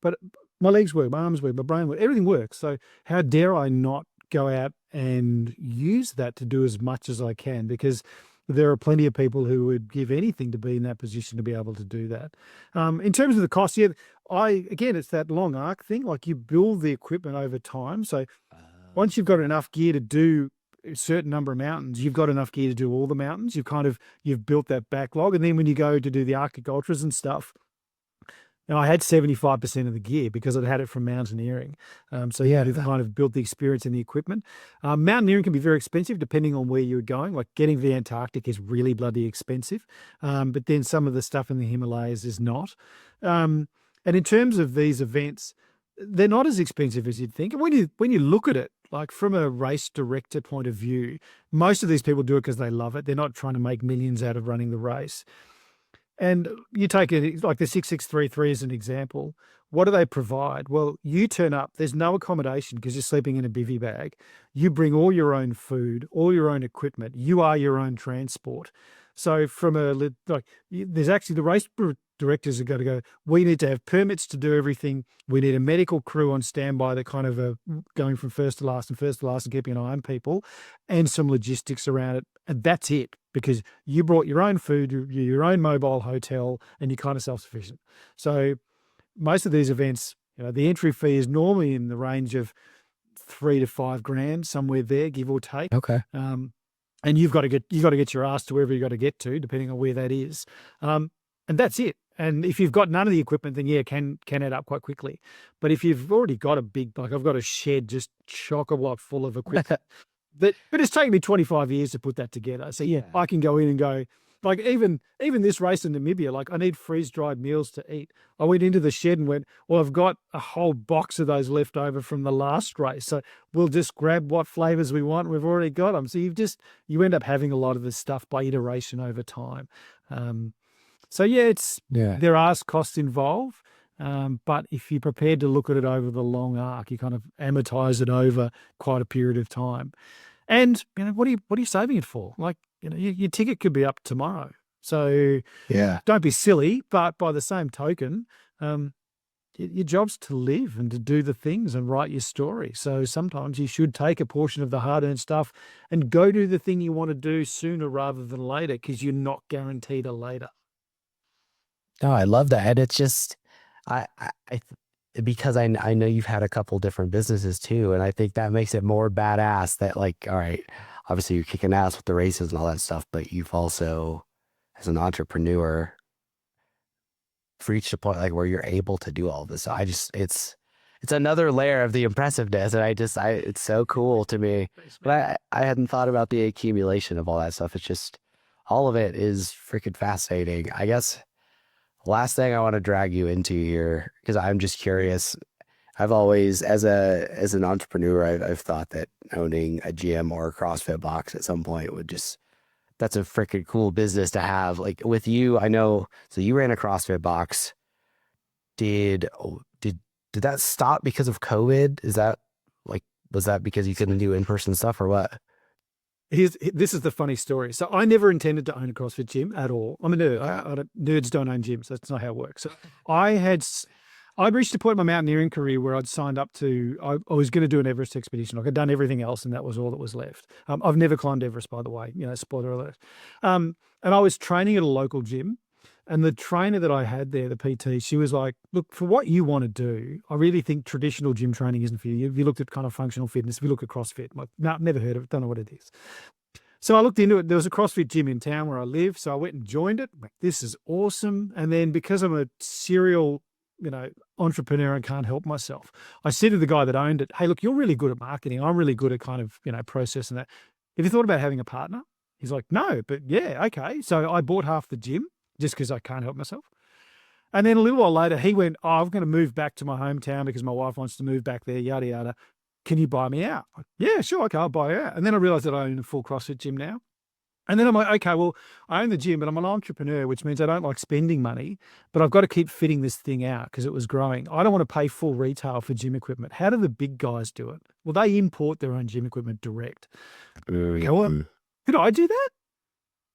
S2: but my legs work, my arms work, my brain works, everything works. So how dare I not go out and use that to do as much as I can? Because there are plenty of people who would give anything to be in that position to be able to do that. In terms of the cost, yeah, again, it's that long arc thing. Like you build the equipment over time. So once you've got enough gear to do a certain number of mountains, you've got enough gear to do all the mountains. You've built that backlog. And then when you go to do the Arctic Ultras and stuff, I had 75% of the gear because I'd had it from mountaineering. So yeah, to kind of build the experience and the equipment. Mountaineering can be very expensive depending on where you're going. Like getting to the Antarctic is really bloody expensive. But then some of the stuff in the Himalayas is not. And in terms of these events, they're not as expensive as you'd think. And when you look at it, like from a race director point of view, most of these people do it because they love it. They're not trying to make millions out of running the race. And you take it like the 6633 as an example. What do they provide? Well, you turn up, there's no accommodation because you're sleeping in a bivy bag. You bring all your own food, all your own equipment. You are your own transport. So there's actually the race directors are going to go, we need to have permits to do everything. We need a medical crew on standby that kind of going from first to last and keeping an eye on people and some logistics around it. And that's it because you brought your own food, your own mobile hotel, and you're kind of self-sufficient. So most of these events, the entry fee is normally in the range of $3 to $5 somewhere there, give or take.
S1: Okay.
S2: And you've got to get your ass to wherever you got to get to, depending on where that is. And that's it. And if you've got none of the equipment, then yeah, can add up quite quickly. But if you've already got like I've got a shed just chock-a-block full of equipment. But it's taken me 25 years to put that together. So yeah, I can go in and go, like even this race in Namibia, like I need freeze-dried meals to eat. I went into the shed and went, well, I've got a whole box of those left over from the last race. So we'll just grab what flavors we want. We've already got them. So you end up having a lot of this stuff by iteration over time. So yeah, there are costs involved. But if you're prepared to look at it over the long arc, you kind of amortize it over quite a period of time. And what are you saving it for? Like your ticket could be up tomorrow. So
S1: Yeah.
S2: don't be silly. But by the same token, your job's to live and to do the things and write your story. So sometimes you should take a portion of the hard-earned stuff and go do the thing you want to do sooner rather than later because you're not guaranteed a later.
S1: No, I love that. And it's just, because I know you've had a couple different businesses too. And I think that makes it more badass that like, all right, obviously you're kicking ass with the races and all that stuff, but you've also, as an entrepreneur, reached a point like where you're able to do all this. So it's another layer of the impressiveness. And it's so cool to me. But I hadn't thought about the accumulation of all that stuff. It's just, all of it is freaking fascinating. I guess last thing I want to drag you into here, because I'm just curious. I've always, as an entrepreneur, I've thought that owning a gym or a CrossFit box at some point that's a freaking cool business to have. Like with you, I know, so you ran a CrossFit box. Did that stop because of COVID? Was that because you couldn't do in-person stuff or what?
S2: This is the funny story. So I never intended to own a CrossFit gym at all. I'm a nerd. Nerds don't own gyms. That's not how it works. So I'd reached a point in my mountaineering career where I'd signed up I was going to do an Everest expedition. Like I'd done everything else and that was all that was left. I've never climbed Everest, by the way, spoiler alert. And I was training at a local gym. And the trainer that I had there, the PT, she was like, look, for what you want to do, I really think traditional gym training isn't for you. If you looked at kind of functional fitness, if you look at CrossFit, like, no, never heard of it, don't know what it is. So I looked into it. There was a CrossFit gym in town where I live. So I went and joined it. Like, this is awesome. And then because I'm a serial entrepreneur and can't help myself. I said to the guy that owned it, hey, look, you're really good at marketing. I'm really good at kind of, processing that. Have you thought about having a partner? He's like, no, but yeah, okay. So I bought half the gym just because I can't help myself. And then a little while later, he went, oh, I'm going to move back to my hometown because my wife wants to move back there, yada, yada. Can you buy me out? Like, yeah, sure. Okay, I'll buy you out. And then I realized that I own a full CrossFit gym now. And then I'm like, okay, well, I own the gym, but I'm an entrepreneur, which means I don't like spending money, but I've got to keep fitting this thing out because it was growing. I don't want to pay full retail for gym equipment. How do the big guys do it? Well, they import their own gym equipment direct. Okay, well, could I do that?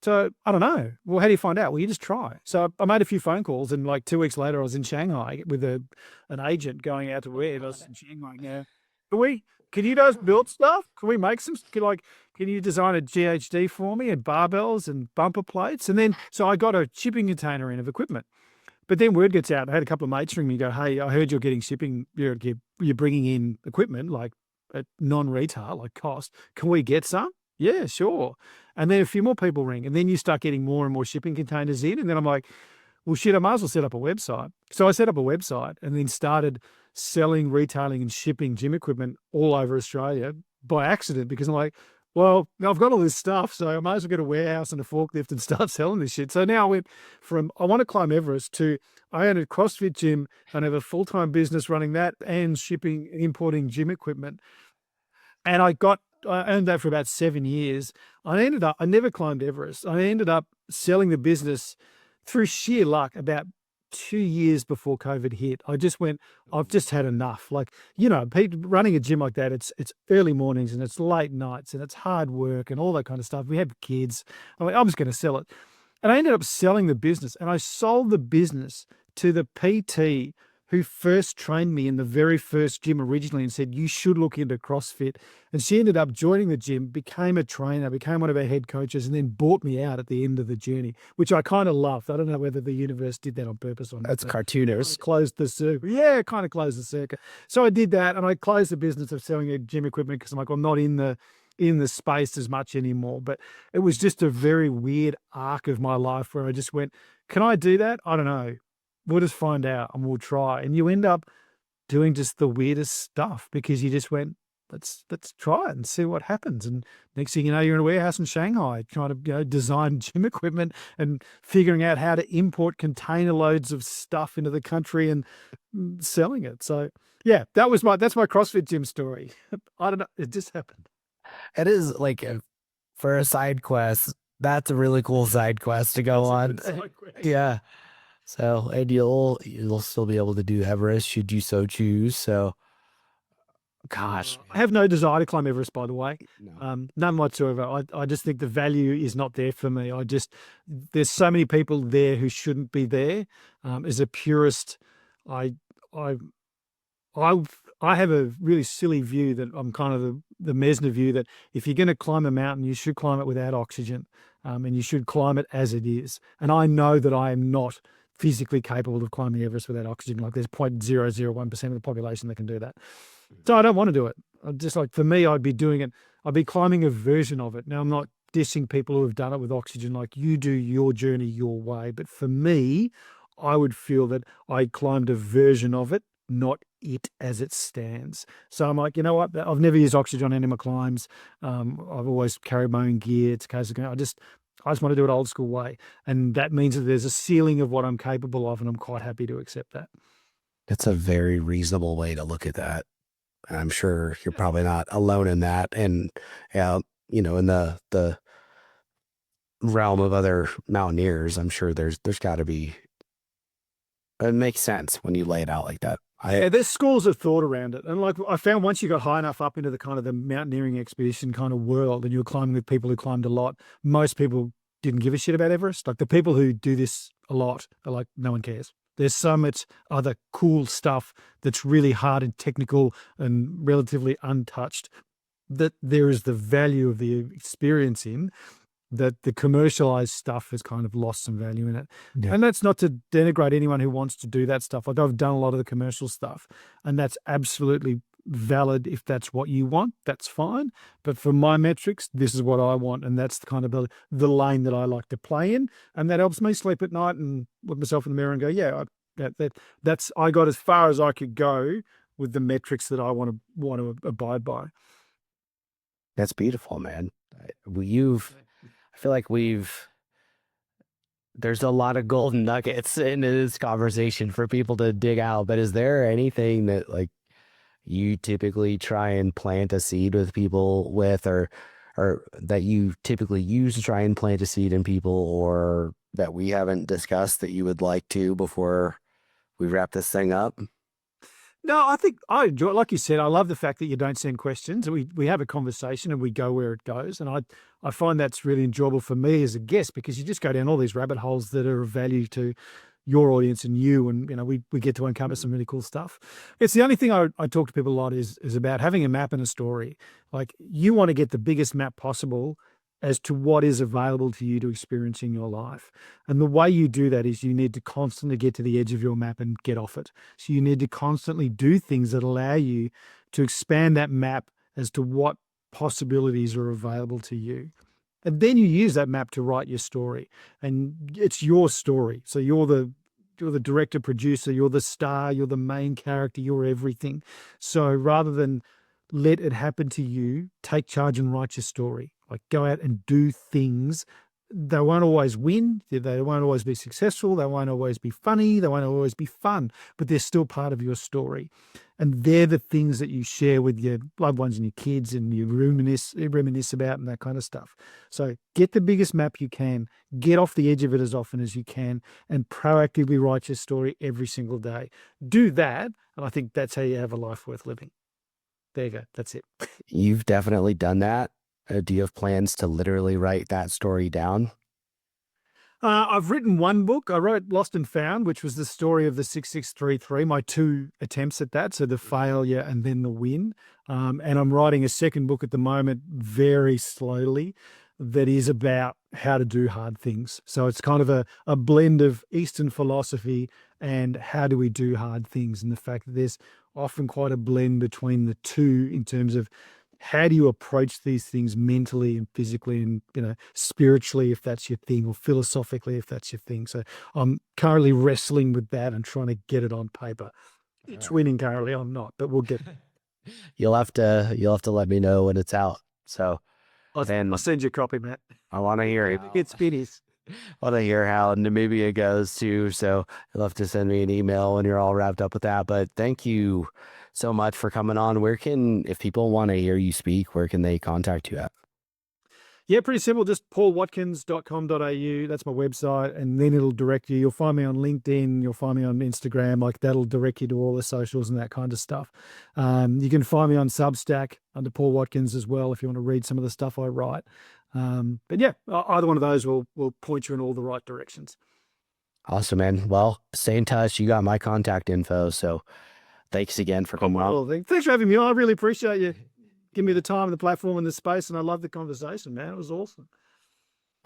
S2: So I don't know. Well, how do you find out? Well, you just try. So I made a few phone calls, and like 2 weeks later, I was in Shanghai with an agent going out to where I was in Shanghai. Yeah, can you guys build stuff? Can we make some? Can you design a GHD for me and barbells and bumper plates? And then so I got a shipping container in of equipment. But then word gets out. I had a couple of mates ring me, go, hey, I heard you're getting shipping. You're bringing in equipment like at non-retail, like cost. Can we get some? Yeah, sure. And then a few more people ring, and then you start getting more and more shipping containers in. And then I'm like, well, shit, I might as well set up a website. So I set up a website and then started selling, retailing, and shipping gym equipment all over Australia by accident because I'm like, well, now I've got all this stuff, so I might as well get a warehouse and a forklift and start selling this shit. So now I went from I want to climb Everest to I own a CrossFit gym and have a full-time business running that and shipping, importing gym equipment. And I owned that for about 7 years. I never climbed Everest. I ended up selling the business through sheer luck about 2 years before COVID hit. I just went, I've just had enough. Like, running a gym like that, it's early mornings and it's late nights and it's hard work and all that kind of stuff. We have kids. I'm just going to sell it. And I ended up selling the business, and I sold the business to the PT who first trained me in the very first gym originally and said, you should look into CrossFit. And she ended up joining the gym, became a trainer, became one of our head coaches, and then bought me out at the end of the journey, which I kind of loved. I don't know whether the universe did that on purpose or not.
S1: That's cartooners.
S2: Closed the circle. Yeah, kind of closed the circuit. So I did that, and I closed the business of selling gym equipment because I'm like, I'm not in the space as much anymore. But it was just a very weird arc of my life where I just went, can I do that? I don't know. We'll just find out and we'll try. And you end up doing just the weirdest stuff because you just went, let's try it and see what happens. And next thing you know, you're in a warehouse in Shanghai trying to design gym equipment and figuring out how to import container loads of stuff into the country and selling it. So yeah, that's my CrossFit gym story. I don't know. It just happened.
S1: It is like for a side quest. That's a really cool side quest to go on. Yeah. So, and you'll still be able to do Everest should you so choose. So, gosh,
S2: I have no desire to climb Everest, by the way.
S1: no.
S2: None whatsoever. I just think the value is not there for me. There's so many people there who shouldn't be there. As a purist, I have a really silly view that I'm kind of the Mesner view that if you're going to climb a mountain, you should climb it without oxygen, and you should climb it as it is. And I know that I am not physically capable of climbing Everest without oxygen. Like there's 0.001% of the population that can do that. So I don't want to do it. I'm just like, for me, I'd be doing it. I'd be climbing a version of it. Now, I'm not dissing people who have done it with oxygen, like you do your journey your way. But for me, I would feel that I climbed a version of it, not it as it stands. So I'm like, you know what? I've never used oxygen on any of my climbs. I've always carried my own gear. It's a case of I just want to do it old school way. And that means that there's a ceiling of what I'm capable of, and I'm quite happy to accept that.
S1: That's a very reasonable way to look at that. I'm sure you're probably not alone in that. And, in the realm of other mountaineers, I'm sure there's got to be, it makes sense when you lay it out like that.
S2: There's schools of thought around it. And like I found once you got high enough up into the kind of the mountaineering expedition kind of world and you were climbing with people who climbed a lot, most people didn't give a shit about Everest. Like the people who do this a lot are like, no one cares. There's so much other cool stuff that's really hard and technical and relatively untouched that there is the value of the experience in, that the commercialized stuff has kind of lost some value in it. Yeah. And that's not to denigrate anyone who wants to do that stuff. Like I've done a lot of the commercial stuff, and that's absolutely valid. If that's what you want, that's fine. But for my metrics, this is what I want. And that's the kind of the lane that I like to play in. And that helps me sleep at night and look myself in the mirror and go, yeah, That's I got as far as I could go with the metrics that I want to abide by.
S1: That's beautiful, man. I feel like there's a lot of golden nuggets in this conversation for people to dig out, but is there anything that like you typically try and plant a seed with people with, or that you typically use to try and plant a seed in people, or that we haven't discussed that you would like to before we wrap this thing up?
S2: No, I think I enjoy it. Like you said, I love the fact that you don't send questions. We have a conversation and we go where it goes. And I find that's really enjoyable for me as a guest, because you just go down all these rabbit holes that are of value to your audience and you. And we get to uncover some really cool stuff. It's the only thing I talk to people a lot is about having a map and a story. Like, you want to get the biggest map possible as to what is available to you to experience in your life. And the way you do that is you need to constantly get to the edge of your map and get off it. So you need to constantly do things that allow you to expand that map as to what possibilities are available to you. And then you use that map to write your story. And it's your story. So you're the director, producer, you're the star, you're the main character, you're everything. So rather than let it happen to you, take charge and write your story. Like, go out and do things. They won't always win. They won't always be successful. They won't always be funny. They won't always be fun, but they're still part of your story. And they're the things that you share with your loved ones and your kids, and you reminisce about and that kind of stuff. So get the biggest map you can, get off the edge of it as often as you can, and proactively write your story every single day. Do that, and I think that's how you have a life worth living. There you go. That's it.
S1: You've definitely done that. Do you have plans to literally write that story down?
S2: I've written one book. I wrote Lost and Found, which was the story of the 6633, my two attempts at that. So the failure and then the win. And I'm writing a second book at the moment, very slowly, that is about how to do hard things. So it's kind of a blend of Eastern philosophy and how do we do hard things, and the fact that there's often quite a blend between the two in terms of how do you approach these things mentally and physically and spiritually, if that's your thing, or philosophically, if that's your thing. So I'm currently wrestling with that and trying to get it on paper. It's winning currently. I'm not, but we'll get.
S1: You'll have to let me know when it's out. So
S2: I'll send you a copy, Matt.
S1: I want to hear
S2: It's finished.
S1: I want to hear how Namibia goes too. So you'll have to send me an email when you're all wrapped up with that. But thank you so much for coming on. If people want to hear you speak, where can they contact you at?
S2: Yeah, pretty simple. Just paulwatkins.com.au. That's my website. And then it'll direct you. You'll find me on LinkedIn. You'll find me on Instagram. Like, that'll direct you to all the socials and that kind of stuff. You can find me on Substack under Paul Watkins as well, if you want to read some of the stuff I write. But yeah, either one of those will point you in all the right directions.
S1: Awesome, man. Well, stay in touch. You got my contact info. So thanks again for coming on.
S2: Thanks for having me on. I really appreciate you. Give me the time and the platform and the space, and I love the conversation, man. It was awesome.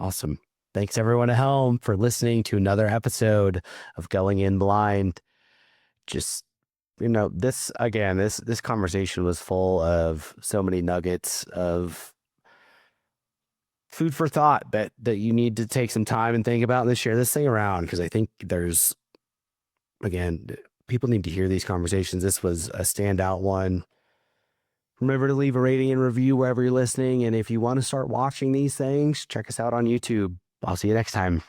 S1: Awesome. Thanks everyone at home for listening to another episode of Going In Blind. Just, this conversation was full of so many nuggets of food for thought that you need to take some time and think about and then share this thing around, because I think people need to hear these conversations. This was a standout one. Remember to leave a rating and review wherever you're listening. And if you want to start watching these things, check us out on YouTube. I'll see you next time.